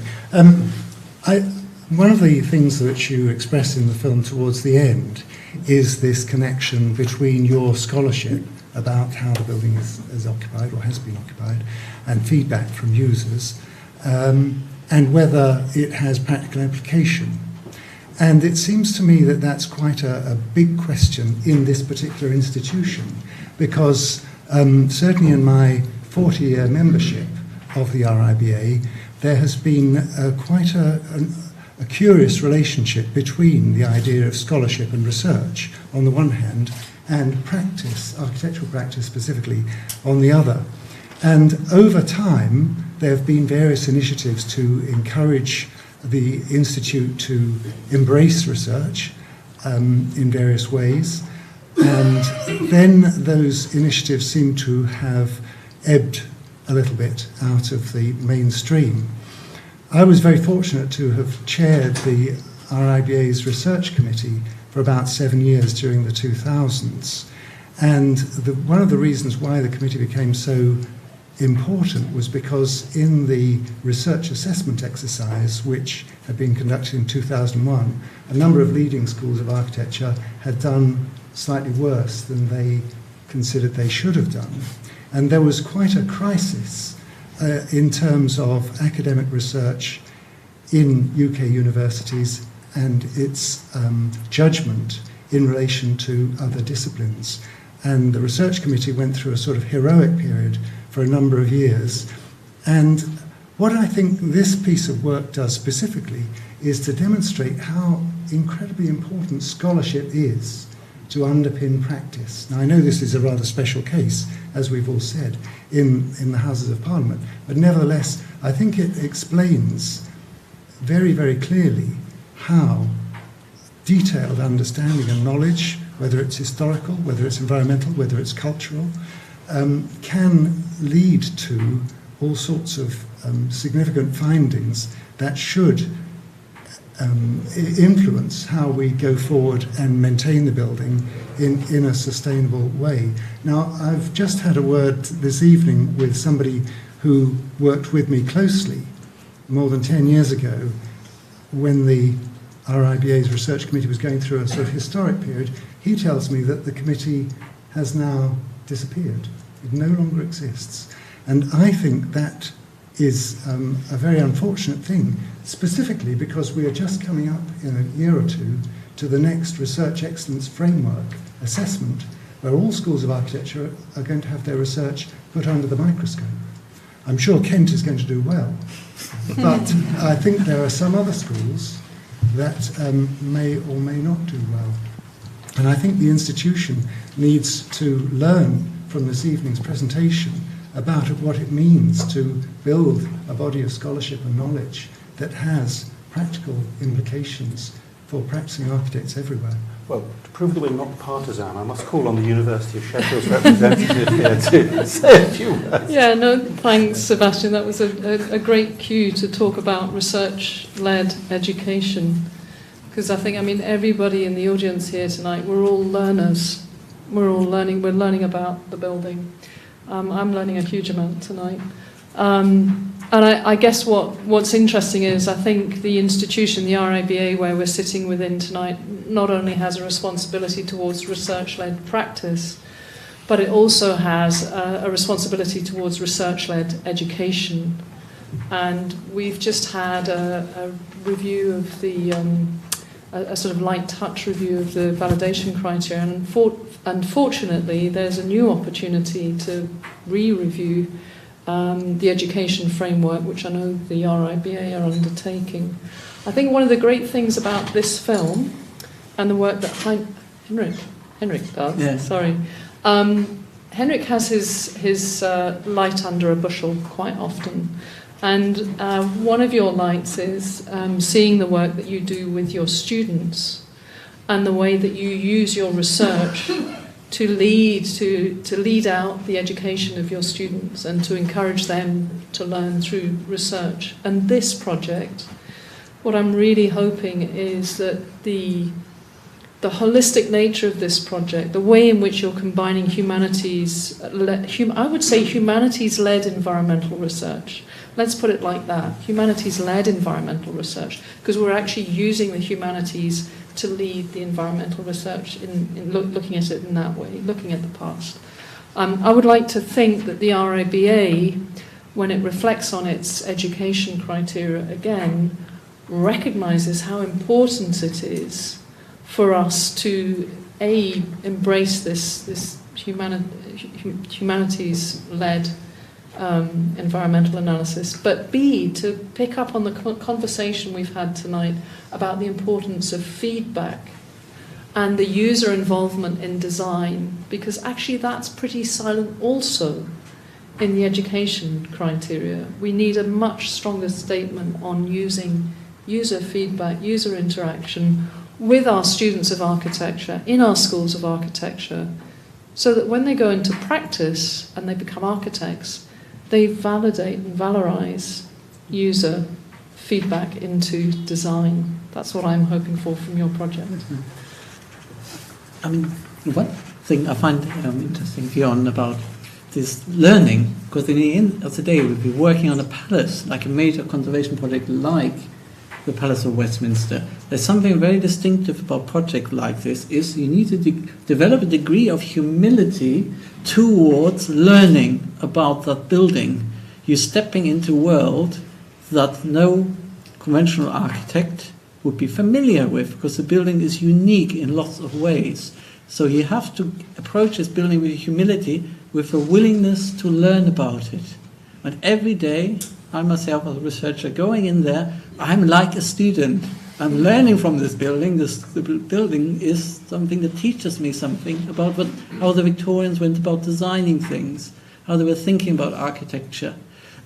One of the things that you express in the film towards the end is this connection between your scholarship about how the building is occupied or has been occupied, and feedback from users, and whether it has practical implication. And it seems to me that that's quite a big question in this particular institution, because certainly in my 40-year membership of the RIBA, there has been quite a curious relationship between the idea of scholarship and research on the one hand, and practice, architectural practice specifically, on the other. And over time, there have been various initiatives to encourage the Institute to embrace research in various ways. And then those initiatives seem to have ebbed a little bit out of the mainstream. I was very fortunate to have chaired the RIBA's research committee for about 7 years during the 2000s. And one of the reasons why the committee became so important was because in the research assessment exercise, which had been conducted in 2001, a number of leading schools of architecture had done slightly worse than they considered they should have done. And there was quite a crisis in terms of academic research in UK universities and its judgment in relation to other disciplines. And the research committee went through a sort of heroic period for a number of years. And what I think this piece of work does specifically is to demonstrate how incredibly important scholarship is to underpin practice. Now, I know this is a rather special case, as we've all said, in the Houses of Parliament, but nevertheless, I think it explains very, very clearly how detailed understanding and knowledge, whether it's historical, whether it's environmental, whether it's cultural, can lead to all sorts of significant findings that should influence how we go forward and maintain the building in a sustainable way. Now, I've just had a word this evening with somebody who worked with me closely more than 10 years ago when the RIBA's research committee was going through a sort of historic period. He tells me that the committee has now disappeared. It no longer exists. And I think that is a very unfortunate thing, specifically because we are just coming up in a year or two to the next Research Excellence Framework assessment, where all schools of architecture are going to have their research put under the microscope. I'm sure Kent is going to do well, but I think there are some other schools that may or may not do well. And I think the institution needs to learn from this evening's presentation about what it means to build a body of scholarship and knowledge that has practical implications for practicing architects everywhere. Well, to prove that we're not partisan, I must call on the University of Sheffield's representative here to say a few words. Yeah, no, thanks, Sebastian. That was a great cue to talk about research-led education. Because I think, everybody in the audience here tonight, we're all learners. We're learning about the building. I'm learning a huge amount tonight. And I guess what's interesting is I think the institution, the RIBA, where we're sitting within tonight, not only has a responsibility towards research-led practice, but it also has a responsibility towards research-led education. And we've just had a review of the, a sort of light touch review of the validation criteria. And unfortunately, there's a new opportunity to re-review the education framework, which I know the RIBA are undertaking. I think one of the great things about this film and the work that Henrik does, Henrik has his light under a bushel quite often. And one of your lights is seeing the work that you do with your students and the way that you use your research to lead out the education of your students and to encourage them to learn through research. And this project, what I'm really hoping is that the holistic nature of this project, the way in which you're combining I would say humanities-led environmental research. Let's put it like that, humanities-led environmental research, because we're actually using the humanities to lead the environmental research in looking at it in that way, looking at the past. I would like to think that the RIBA, when it reflects on its education criteria again, recognises how important it is for us to embrace this humanities-led environmental analysis, but B, to pick up on the conversation we've had tonight about the importance of feedback and the user involvement in design, because actually that's pretty silent also in the education criteria. We need a much stronger statement on using user feedback, user interaction with our students of architecture, in our schools of architecture, so that when they go into practice and they become architects, they validate and valorize user feedback into design. That's what I'm hoping for from your project. One thing I find interesting, Fionn, about this learning, because in the end of the day we'll be working on a palace, like a major conservation project like the Palace of Westminster. There's something very distinctive about projects like this, is you need to develop a degree of humility towards learning about that building. You're stepping into a world that no conventional architect would be familiar with, because the building is unique in lots of ways. So you have to approach this building with humility, with a willingness to learn about it. And every day, I myself as a researcher going in there, I'm like a student. I'm learning from this building. The building is something that teaches me something about how the Victorians went about designing things, how they were thinking about architecture.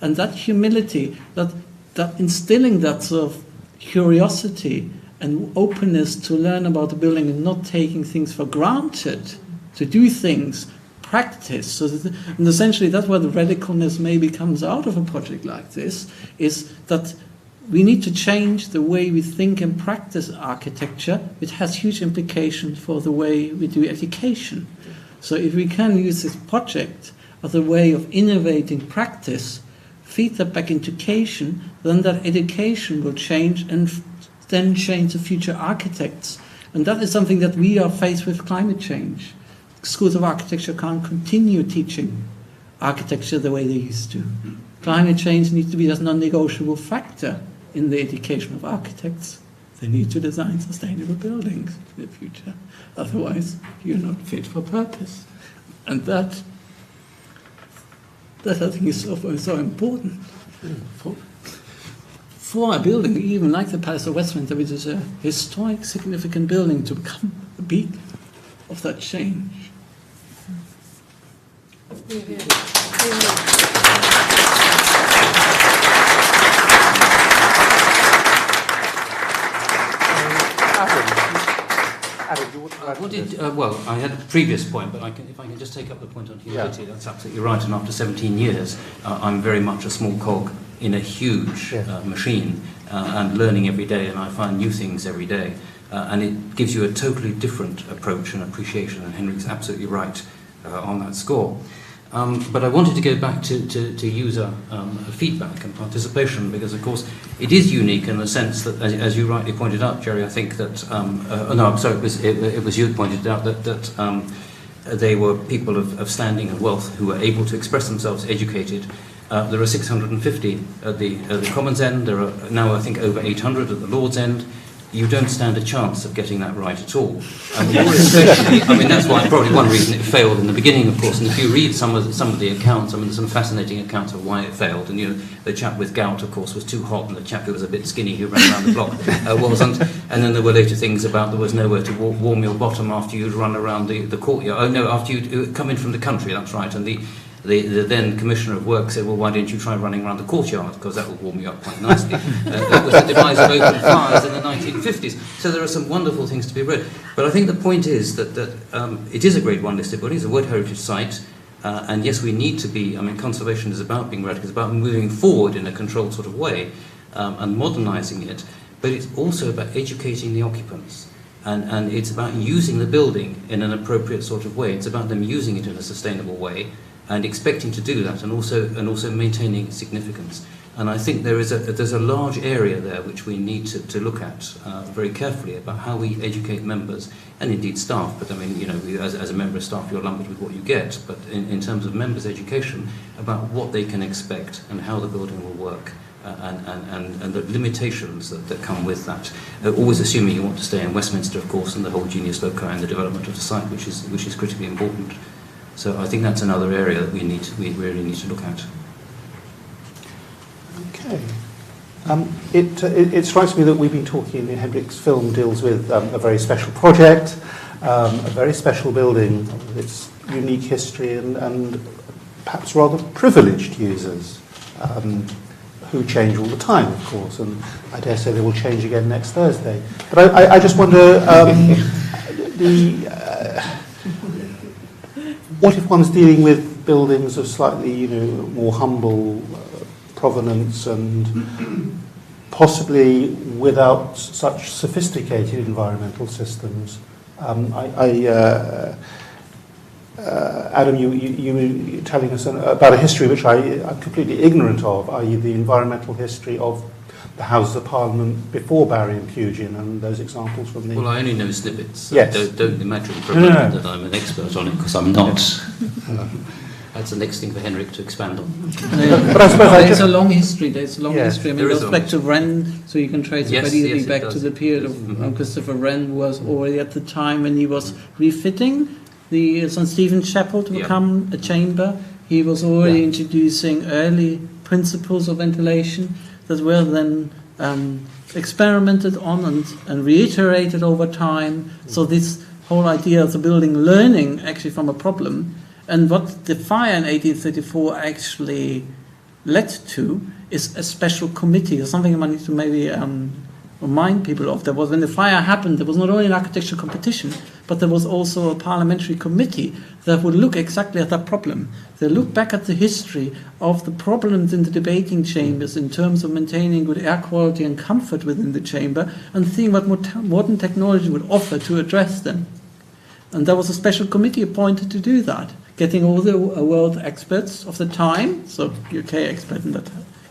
And that humility, that instilling that sort of curiosity and openness to learn about the building and not taking things for granted, to do things, practice. So and essentially that's where the radicalness maybe comes out of a project like this, is that we need to change the way we think and practice architecture, which has huge implications for the way we do education. So if we can use this project as a way of innovating practice, feed that back into education, then that education will change and then change the future architects. And that is something that we are faced with climate change. Schools of architecture can't continue teaching architecture the way they used to. Climate change needs to be a non-negotiable factor in the education of architects. They need to design sustainable buildings in the future. Otherwise, you're not fit for purpose. And that I think is so important. For a building, even like the Palace of Westminster, which is a historic, significant building, to become a beacon of that change. I had a previous point, but if I can just take up the point on humility, that's absolutely right. And after 17 years, I'm very much a small cog in a huge machine, and learning every day, and I find new things every day. And it gives you a totally different approach and appreciation, and Henrik's absolutely right on that score. But I wanted to go back to user feedback and participation, because of course it is unique in the sense that, as you rightly pointed out, Jerry, I think that, it was you who pointed out that they were people of standing and wealth who were able to express themselves, educated. There are 650 at the Commons end, there are now I think over 800 at the Lords end. You don't stand a chance of getting that right at all. And more especially, I mean, that's probably one reason it failed in the beginning, of course. And if you read some of the accounts, I mean, there's some fascinating accounts of why it failed. And the chap with gout, of course, was too hot, and the chap who was a bit skinny who ran around the block wasn't. And then there were later things about there was nowhere to warm your bottom after you'd run around the courtyard. Oh no, after you'd come in from the country. That's right. And the then Commissioner of Work said, well, why don't you try running around the courtyard, because that will warm you up quite nicely. That was the demise of open fires in the 1950s. So there are some wonderful things to be read. But I think the point is that it is a Grade 1 listed body, it's a World Heritage Site, and yes, we need to be, I mean, conservation is about being radical, it's about moving forward in a controlled sort of way, and modernising it, but it's also about educating the occupants. And it's about using the building in an appropriate sort of way. It's about them using it in a sustainable way, and expecting to do that, and also maintaining its significance. And I think there's a large area there which we need to look at very carefully about how we educate members and indeed staff. But I mean, as a member of staff, you're lumbered with what you get. But in terms of members' education, about what they can expect and how the building will work. And the limitations that come with that. Always assuming you want to stay in Westminster, of course, and the whole genius loci and the development of the site, which is critically important. So I think that's another area that we really need to look at. Okay. It strikes me that we've been talking, Henrik's film deals with a very special project, a very special building with its unique history and perhaps rather privileged users who change all the time, of course, and I dare say they will change again next Thursday. But I just wonder, what if one's dealing with buildings of slightly, more humble provenance and possibly without such sophisticated environmental systems? Adam, you were telling us about a history which I'm completely ignorant of, i.e. the environmental history of the Houses of Parliament before Barry and Pugin, and those examples from the... Well, I only know snippets. So yes. Don't imagine for a moment that I'm an expert on it, because I'm not. That's the next thing for Henrik to expand on. But I suppose there's a long history. There's a long history. I mean, there it goes back to Wren, so you can trace it quite easily back to the period of Christopher Wren was already at the time when he was refitting the St. Stephen's Chapel to become a chamber. He was already introducing early principles of ventilation that were then experimented on and reiterated over time. So this whole idea of the building learning actually from a problem, and what the fire in 1834 actually led to is a special committee, or something I need to maybe remind people of. There was, when the fire happened, there was not only an architectural competition, but there was also a parliamentary committee that would look exactly at that problem. They looked back at the history of the problems in the debating chambers in terms of maintaining good air quality and comfort within the chamber, and seeing what modern technology would offer to address them. And there was a special committee appointed to do that, getting all the world experts of the time, so UK expert in that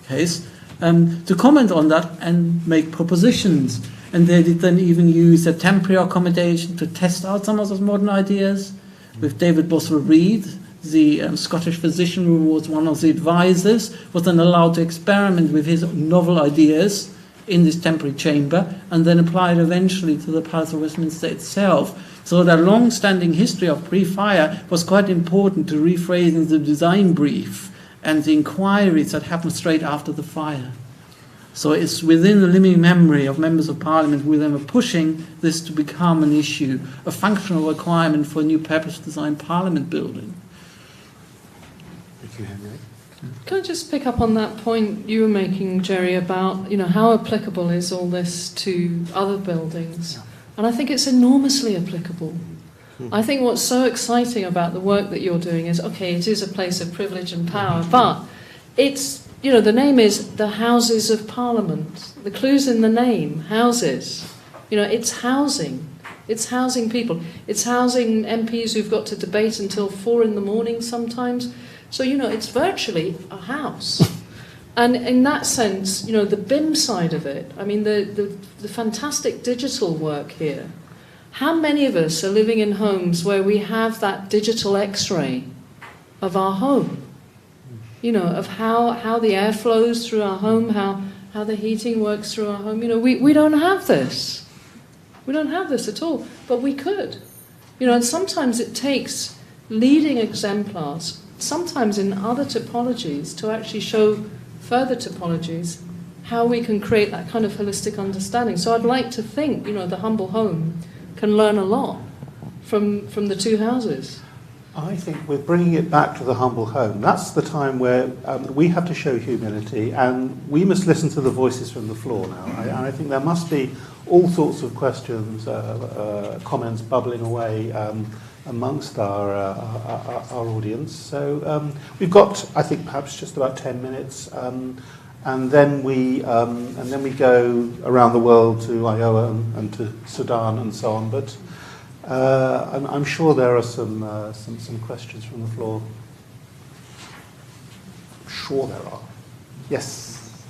case, to comment on that and make propositions. And they did then even use a temporary accommodation to test out some of those modern ideas. With David Boswell-Reid, the Scottish physician who was one of the advisors, was then allowed to experiment with his novel ideas in this temporary chamber and then applied eventually to the Palace of Westminster itself. So that long-standing history of pre-fire was quite important to rephrasing the design brief and the inquiries that happened straight after the fire. So it's within the living memory of members of Parliament who then were pushing this to become an issue, a functional requirement for a new purpose-designed Parliament building. Thank you, Henrik. Can I just pick up on that point you were making, Jerry, about how applicable is all this to other buildings? And I think it's enormously applicable. I think what's so exciting about the work that you're doing is, okay, it is a place of privilege and power, but it's, the name is the Houses of Parliament. The clue's in the name, houses. It's housing. It's housing people. It's housing MPs who've got to debate until 4 a.m. sometimes. So, it's virtually a house. And in that sense, the BIM side of it, I mean, the fantastic digital work here. How many of us are living in homes where we have that digital X-ray of our home? Of how the air flows through our home, how the heating works through our home. We don't have this. We don't have this at all, but we could. And sometimes it takes leading exemplars, sometimes in other topologies, to actually show further topologies how we can create that kind of holistic understanding. So I'd like to think, the humble home can learn a lot from the two houses. I think with bringing it back to the humble home, that's the time where we have to show humility, and we must listen to the voices from the floor now. I think there must be all sorts of questions, comments bubbling away amongst our audience. So we've got, I think, perhaps just about 10 minutes, and then we go around the world to Iowa and to Sudan and so on. But I'm sure there are some questions from the floor. I'm sure there are. Yes.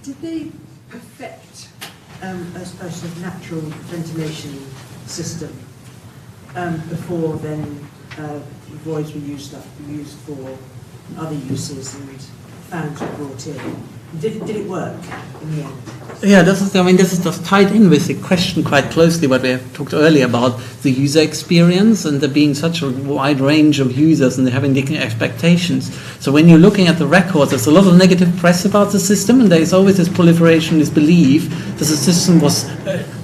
Did they perfect a sort of natural ventilation system before then voids were used for other uses and fans were brought in? Did it work in the end? Yeah, this is just tied in with the question quite closely what we have talked earlier about the user experience and there being such a wide range of users and they having different expectations. So when you're looking at the records, there's a lot of negative press about the system, and there is always this proliferation, this belief that the system was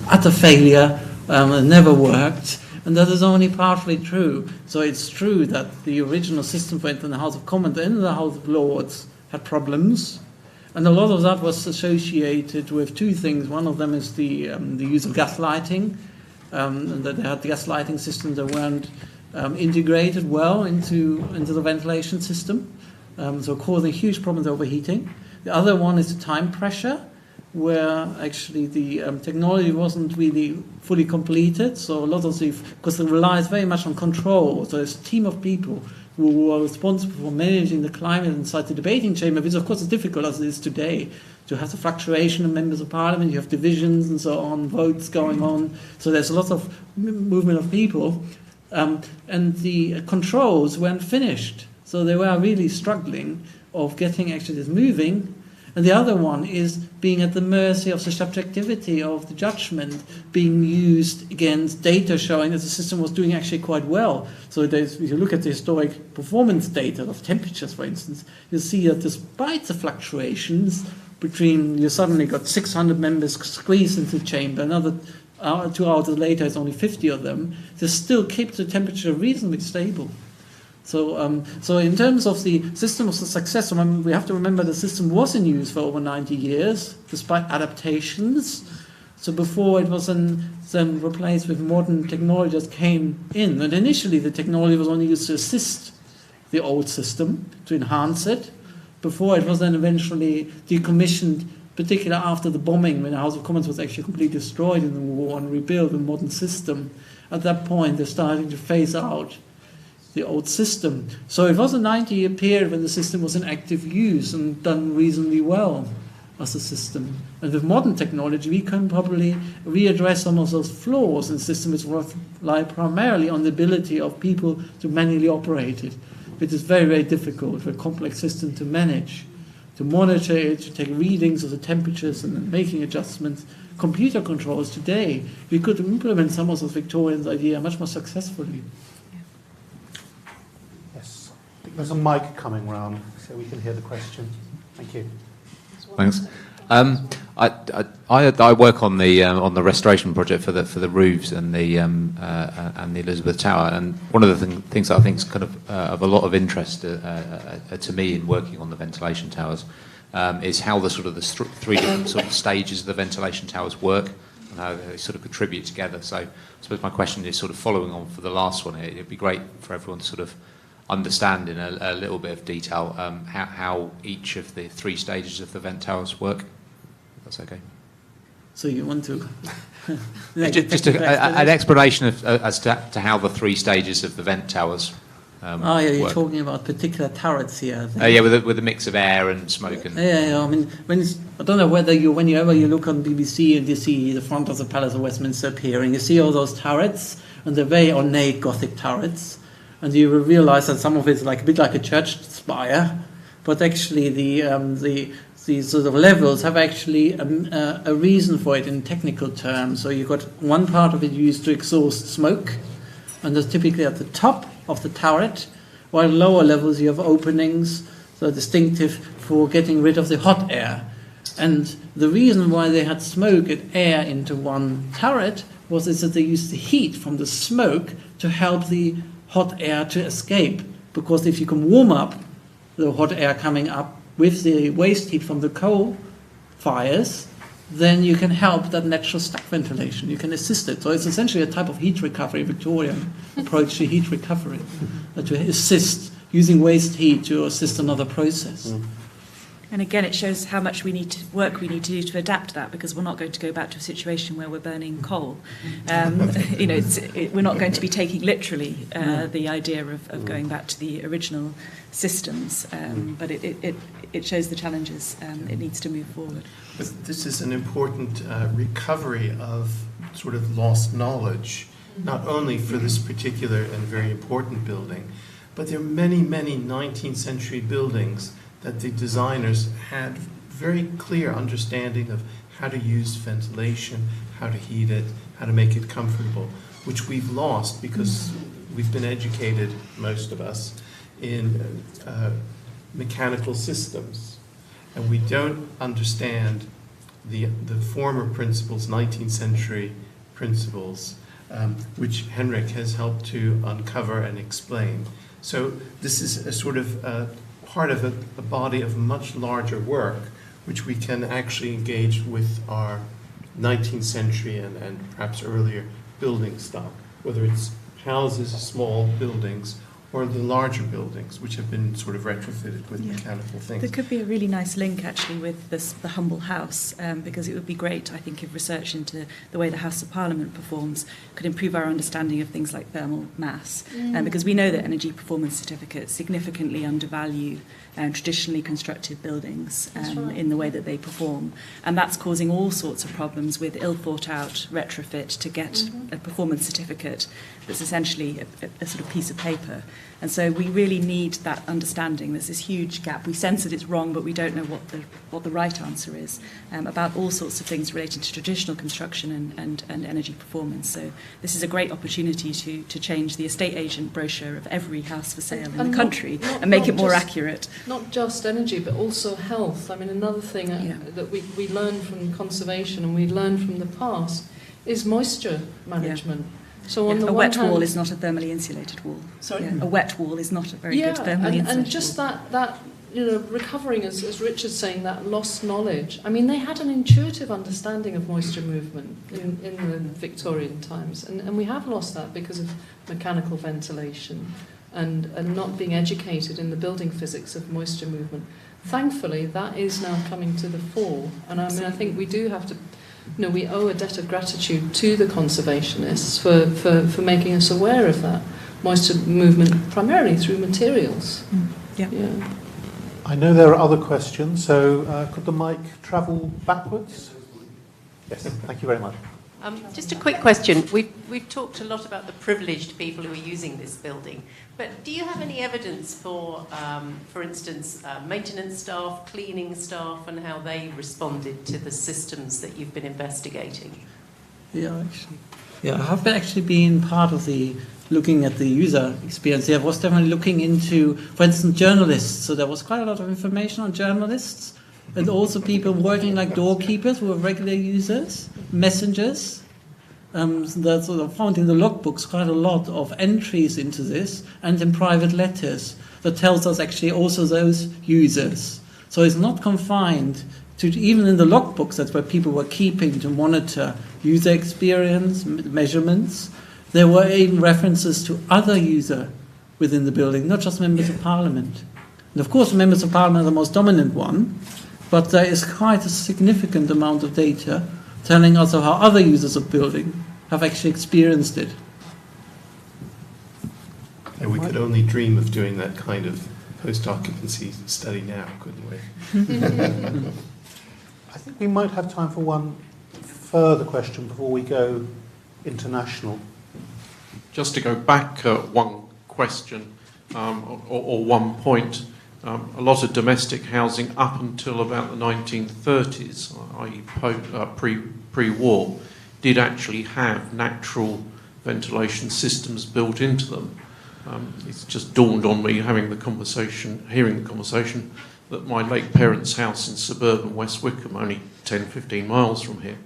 utter failure, it never worked. And that is only partly true. So it's true that the original system, for instance, in the House of Commons and in the House of Lords had problems. And a lot of that was associated with two things. One of them is the use of gas lighting, and that they had gas lighting systems that weren't integrated well into the ventilation system, so causing huge problems overheating. The other one is the time pressure, where actually the technology wasn't really fully completed. So a lot of because it relies very much on control. So there's a team of people who are responsible for managing the climate inside the debating chamber, which of course is difficult as it is today, to have the fluctuation of members of parliament, you have divisions and so on, votes going on. So there's a lot of movement of people. And the controls weren't finished. So they were really struggling of getting actually this moving. And the other one is being at the mercy of the subjectivity of the judgment being used against data showing that the system was doing actually quite well. So if you look at the historic performance data of temperatures, for instance, you'll see that despite the fluctuations between, you suddenly got 600 members squeezed into the chamber, another 2 hours later it's only 50 of them, they still keep the temperature reasonably stable. So, so in terms of the system of the success, we have to remember the system was in use for over 90 years, despite adaptations. So before it was then replaced with modern technology that came in. And initially the technology was only used to assist the old system, to enhance it, before it was then eventually decommissioned, particularly after the bombing, when the House of Commons was actually completely destroyed in the war and rebuilt a modern system. At that point, they're starting to phase out the old system. So it was a 90-year period when the system was in active use and done reasonably well as a system. And with modern technology, we can probably readdress some of those flaws in the system which rely primarily on the ability of people to manually operate it, which is very, very difficult for a complex system to manage, to monitor it, to take readings of the temperatures and then making adjustments. Computer controls today, we could implement some of those Victorian ideas much more successfully. Yes, I think there's a mic coming round so we can hear the question. Thank you. Thanks. I work on the restoration project for the roofs and the Elizabeth Tower, and one of the things that I think is kind of a lot of interest to me in working on the ventilation towers is how the three different sort of stages of the ventilation towers work and how they sort of contribute together. So I suppose my question is sort of following on for the last one. It'd be great for everyone to sort of understand in a little bit of detail how each of the three stages of the vent towers work. If that's okay. So you want to just an explanation as to how the three stages of the vent towers you're work. talking about particular turrets here. Yeah, with a mix of air and smoke and. Yeah. I mean, I don't know whether whenever you look on BBC and you see the front of the Palace of Westminster appearing, you see all those turrets, and they're very ornate Gothic turrets, and you will realise that some of it's like a bit like a church spire, but actually the sort of levels have actually a reason for it in technical terms. So you've got one part of it used to exhaust smoke, and that's typically at the top of the turret, while at lower levels you have openings, so distinctive for getting rid of the hot air. And the reason why they had smoke and air into one turret was that they used the heat from the smoke to help the hot air to escape, because if you can warm up the hot air coming up with the waste heat from the coal fires, then you can help that natural stack ventilation. You can assist it. So it's essentially a type of heat recovery, Victorian approach to heat recovery, to assist using waste heat to assist another process. And again, it shows how much we need to do to adapt that, because we're not going to go back to a situation where we're burning coal. We're not going to be taking literally the idea of going back to the original systems, but it shows the challenges. It needs to move forward. But this is an important recovery of sort of lost knowledge, not only for this particular and very important building, but there are many, many 19th century buildings that the designers had very clear understanding of how to use ventilation, how to heat it, how to make it comfortable, which we've lost because we've been educated, most of us, in mechanical systems. And we don't understand the former principles, 19th century principles, which Henrik has helped to uncover and explain. So this is a sort of part of a body of much larger work, which we can actually engage with our 19th century and perhaps earlier building stock, whether it's houses, small buildings, or the larger buildings which have been sort of retrofitted with mechanical things? There could be a really nice link actually with the humble house, because it would be great, I think, if research into the way the House of Parliament performs could improve our understanding of things like thermal mass, because we know that energy performance certificates significantly undervalue traditionally constructed buildings in the way that they perform, and that's causing all sorts of problems with ill thought out retrofit to get a performance certificate that's essentially a sort of piece of paper. And so we really need that understanding. There's this huge gap. We sense that it's wrong, but we don't know what the right answer is about all sorts of things relating to traditional construction and energy performance. So this is a great opportunity to change the estate agent brochure of every house for sale in the country and make it more accurate. Not just energy, but also health. I mean, another thing that we learn from conservation and we learn from the past is moisture management. So on the a one wet hand, wall is not a thermally insulated wall. Sorry? A wet wall is not a very good thermally insulated and just wall. that recovering, as Richard's saying, that lost knowledge. I mean, they had an intuitive understanding of moisture movement in the Victorian times, and we have lost that because of mechanical ventilation and not being educated in the building physics of moisture movement. Thankfully, that is now coming to the fore, and I mean, I think we do have to. We owe a debt of gratitude to the conservationists for making us aware of that moisture movement, primarily through materials. Yeah. I know there are other questions, so could the mic travel backwards? Yes, thank you very much. Just a quick question. We've talked a lot about the privileged people who are using this building, but do you have any evidence for instance, maintenance staff, cleaning staff, and how they responded to the systems that you've been investigating? I have actually been part of looking at the user experience. I was definitely looking into, for instance, journalists. So there was quite a lot of information on journalists, and also people working like doorkeepers who were regular users, messengers. That sort of found in the logbooks quite a lot of entries into this, and in private letters that tells us actually also those users. So it's not confined to, even in the logbooks, that's where people were keeping to monitor user experience, measurements. There were even references to other users within the building, not just members of parliament. And of course, members of parliament are the most dominant one, but there is quite a significant amount of data telling us of how other users of building have actually experienced it. And we could only dream of doing that kind of post-occupancy study now, couldn't we? I think we might have time for one further question before we go international. Just to go back one question or one point, a lot of domestic housing up until about the 1930s, i.e. pre-war, did actually have natural ventilation systems built into them. It's just dawned on me hearing the conversation, that my late parents' house in suburban West Wickham, only 10-15 miles from here,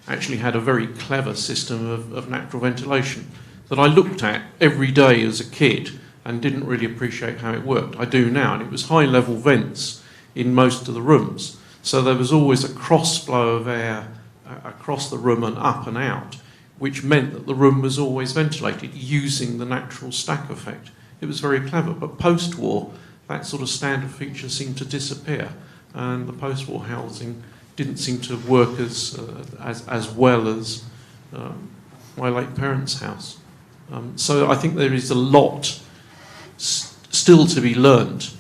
actually had a very clever system of natural ventilation that I looked at every day as a kid and didn't really appreciate how it worked. I do now, and it was high-level vents in most of the rooms. So there was always a cross-flow of air across the room and up and out, which meant that the room was always ventilated using the natural stack effect. It was very clever, but post-war, that sort of standard feature seemed to disappear, and the post-war housing didn't seem to work as well as my late parents' house. So I think there is a lot still to be learned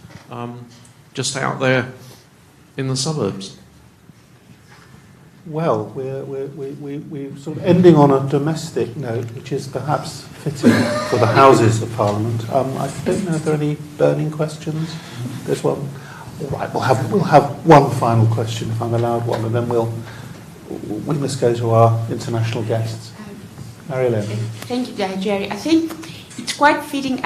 just out there in the suburbs. Well, we're sort of ending on a domestic note, which is perhaps fitting for the Houses of Parliament. I don't know if there are any burning questions. There's one. All right, we'll have one final question, if I'm allowed one, and then we must go to our international guests. Marilyn. Thank you, Jerry. I think it's quite fitting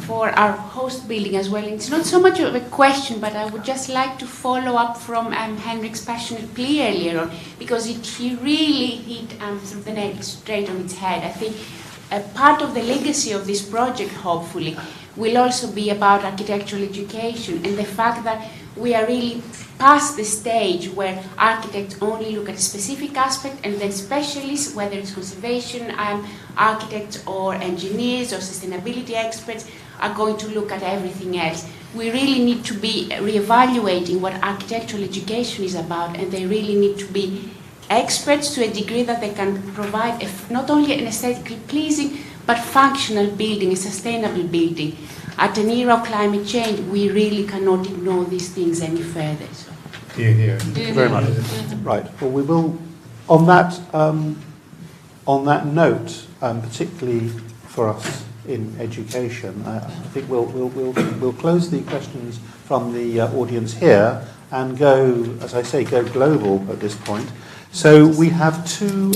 for our host building as well. It's not so much of a question, but I would just like to follow up from Henrik's passionate plea earlier on, because he really hit the nail straight on its head. I think part of the legacy of this project, hopefully, will also be about architectural education and the fact that we are really past the stage where architects only look at a specific aspect, and then specialists, whether it's conservation, architects or engineers or sustainability experts, are going to look at everything else. We really need to be reevaluating what architectural education is about, and they really need to be experts to a degree that they can provide not only an aesthetically pleasing but functional building, a sustainable building. At an era of climate change, we really cannot ignore these things any further. So. Thank you very much. Right. Well, we will, on that note, particularly for us in education, I think we'll close the questions from the audience here and go, as I say, go global at this point. So we have to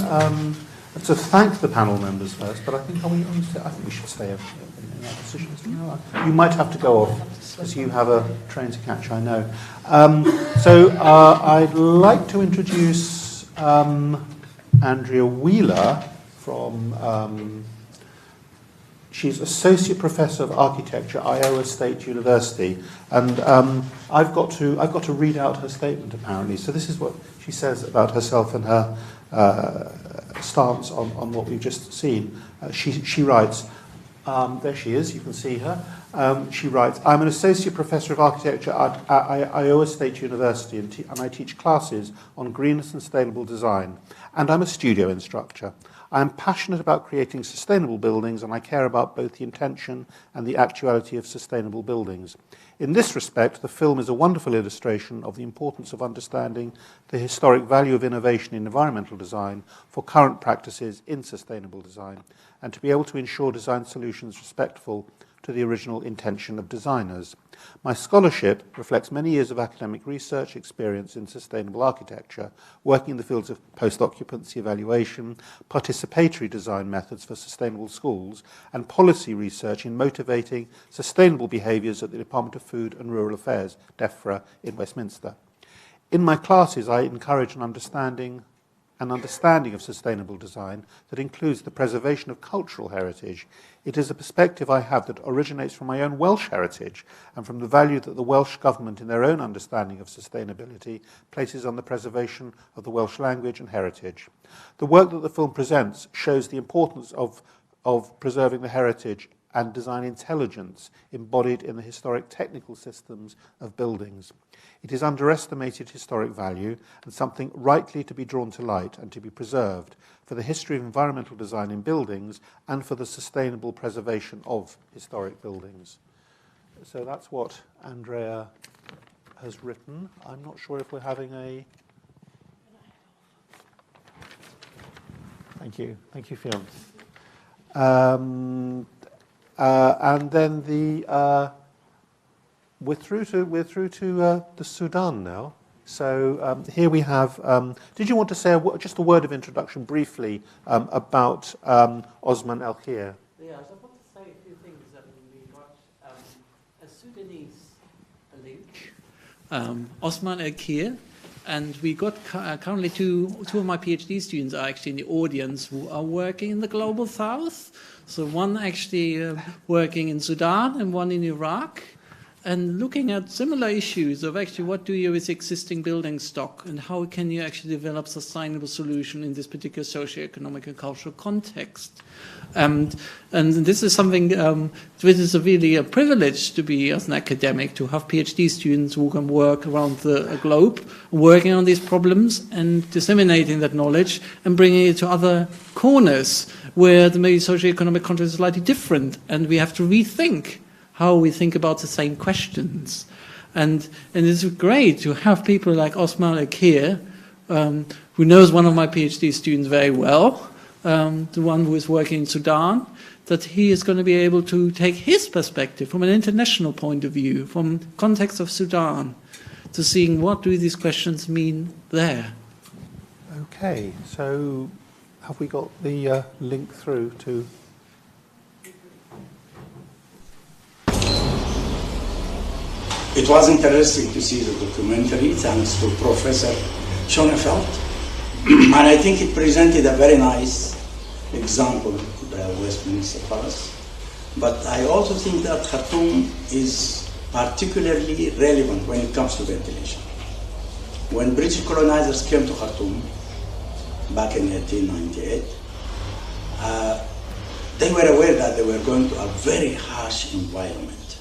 thank the panel members first, but I think I think we should stay in our positions. You might have to go off because you have a train to catch, I know. So I'd like to introduce Andrea Wheeler from. She's Associate Professor of Architecture at Iowa State University, and I've got to read out her statement apparently. So this is what she says about herself and her stance on what we've just seen. She writes, there she is, you can see her. She writes, I'm an Associate Professor of Architecture at Iowa State University, and I teach classes on green and sustainable design, and I'm a studio instructor. I am passionate about creating sustainable buildings, and I care about both the intention and the actuality of sustainable buildings. In this respect, the film is a wonderful illustration of the importance of understanding the historic value of innovation in environmental design for current practices in sustainable design, and to be able to ensure design solutions respectful to the original intention of designers. My scholarship reflects many years of academic research experience in sustainable architecture, working in the fields of post-occupancy evaluation, participatory design methods for sustainable schools, and policy research in motivating sustainable behaviours at the Department of Food and Rural Affairs, DEFRA, in Westminster. In my classes, I encourage an understanding of sustainable design that includes the preservation of cultural heritage. It is a perspective I have that originates from my own Welsh heritage and from the value that the Welsh government, in their own understanding of sustainability, places on the preservation of the Welsh language and heritage. The work that the film presents shows the importance of preserving the heritage and design intelligence embodied in the historic technical systems of buildings. It is underestimated historic value and something rightly to be drawn to light and to be preserved for the history of environmental design in buildings and for the sustainable preservation of historic buildings. So that's what Andrea has written. I'm not sure if we're having a... Thank you, Fionn. And then we're through to the Sudan now. So here we have. Did you want to say just a word of introduction briefly about Osman El-Khir? Yeah, I just want to say a few things. We got a Sudanese link, Osman El-Khir, and we got currently two of my PhD students are actually in the audience who are working in the Global South. So one actually working in Sudan and one in Iraq, and looking at similar issues of actually what do you with existing building stock and how can you actually develop sustainable solution in this particular socio-economic and cultural context. And this is something, this is really a privilege to be as an academic, to have PhD students who can work around the globe, working on these problems and disseminating that knowledge and bringing it to other corners where the maybe socio-economic context is slightly different, and we have to rethink how we think about the same questions. And it's great to have people like Osman El-Khir, who knows one of my PhD students very well, the one who is working in Sudan, that he is going to be able to take his perspective from an international point of view, from the context of Sudan, to seeing what do these questions mean there. Okay, so have we got the link through to... It was interesting to see the documentary, thanks to Professor Schoenefeldt. And I think it presented a very nice example, the Westminster Palace. But I also think that Khartoum is particularly relevant when it comes to ventilation. When British colonizers came to Khartoum back in 1898, they were aware that they were going to a very harsh environment.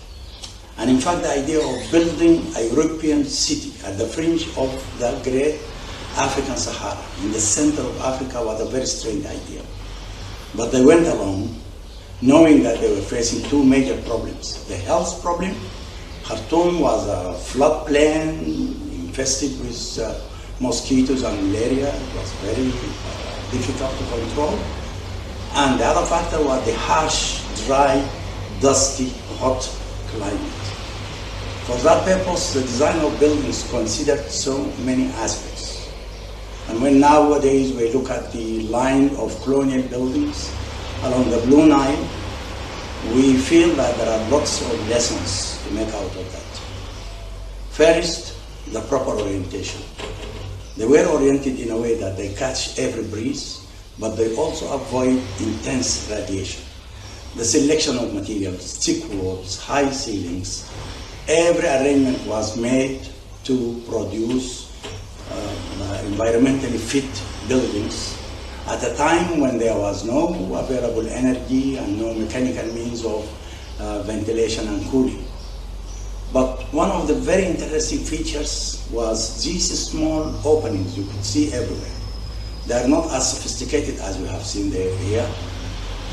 And in fact, the idea of building a European city at the fringe of the great African Sahara, in the center of Africa, was a very strange idea. But they went along, knowing that they were facing two major problems. The health problem. Khartoum was a floodplain infested with mosquitoes and malaria. It was very difficult to control. And the other factor was the harsh, dry, dusty, hot climate. For that purpose, the design of buildings considered so many aspects. And when nowadays we look at the line of colonial buildings along the Blue Nile, we feel that there are lots of lessons to make out of that. First, the proper orientation. They were oriented in a way that they catch every breeze, but they also avoid intense radiation. The selection of materials, thick walls, high ceilings, every arrangement was made to produce environmentally fit buildings at a time when there was no available energy and no mechanical means of ventilation and cooling. But one of the very interesting features was these small openings you could see everywhere. They are not as sophisticated as we have seen here.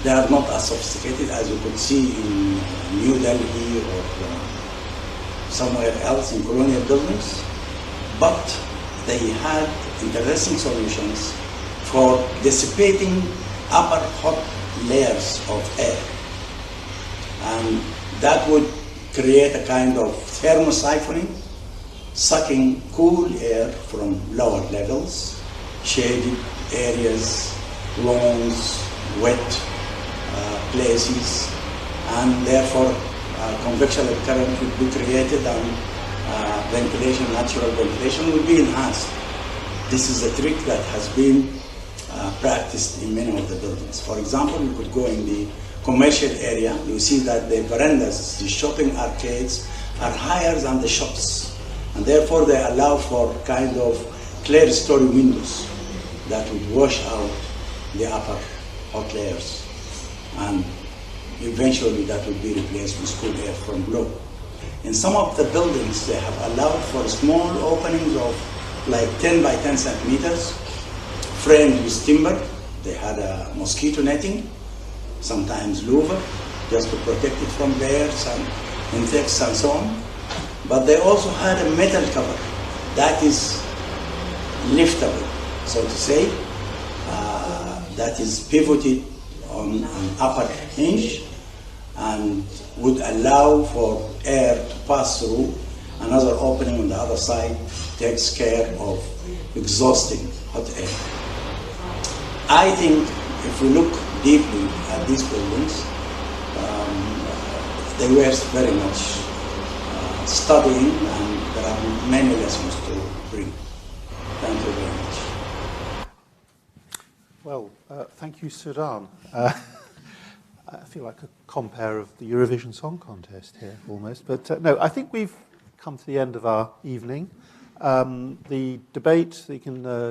They are not as sophisticated as you could see in New Delhi or somewhere else in colonial buildings, but they had interesting solutions for dissipating upper hot layers of air. And that would create a kind of thermosiphoning, sucking cool air from lower levels, shaded areas, lawns, wet places, and therefore convection current would be created and ventilation, natural ventilation would be enhanced. This is a trick that has been practiced in many of the buildings. For example, you could go in the commercial area, you see that the verandas, the shopping arcades, are higher than the shops. And therefore they allow for kind of clear-story windows that would wash out the upper hot layers. And eventually that would be replaced with cool air from below. In some of the buildings, they have allowed for small openings of like 10 by 10 centimeters, framed with timber. They had a mosquito netting, sometimes louver, just to protect it from bears and insects and so on. But they also had a metal cover that is liftable, so to say, that is pivoted on an upper hinge and would allow for air to pass through. Another opening on the other side takes care of exhausting hot air. I think if we look deeply at these buildings, they were very much studying, and there are many lessons to bring. Thank you very much. Well, thank you, Sudan. I feel like a compere of the Eurovision Song Contest here, almost. But no, I think we've come to the end of our evening. The debate,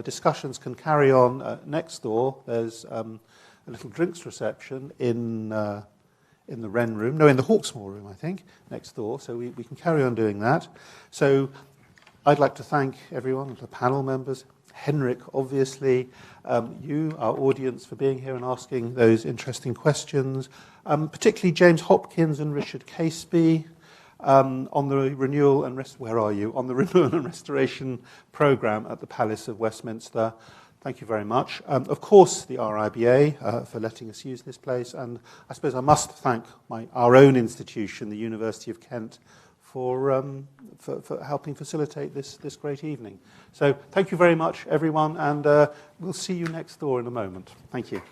discussions can carry on next door. There's a little drinks reception in the Wren room, in the Hawksmoor room, I think, next door. So we can carry on doing that. So I'd like to thank everyone, the panel members, Henrik, obviously, you, our audience, for being here and asking those interesting questions, particularly James Hopkins and Richard Caseby on the renewal and on the renewal and restoration programme at the Palace of Westminster. Thank you very much. Of course, the RIBA for letting us use this place, and I suppose I must thank our own institution, the University of Kent, for helping facilitate this great evening. So thank you very much, everyone, and we'll see you next door in a moment. Thank you.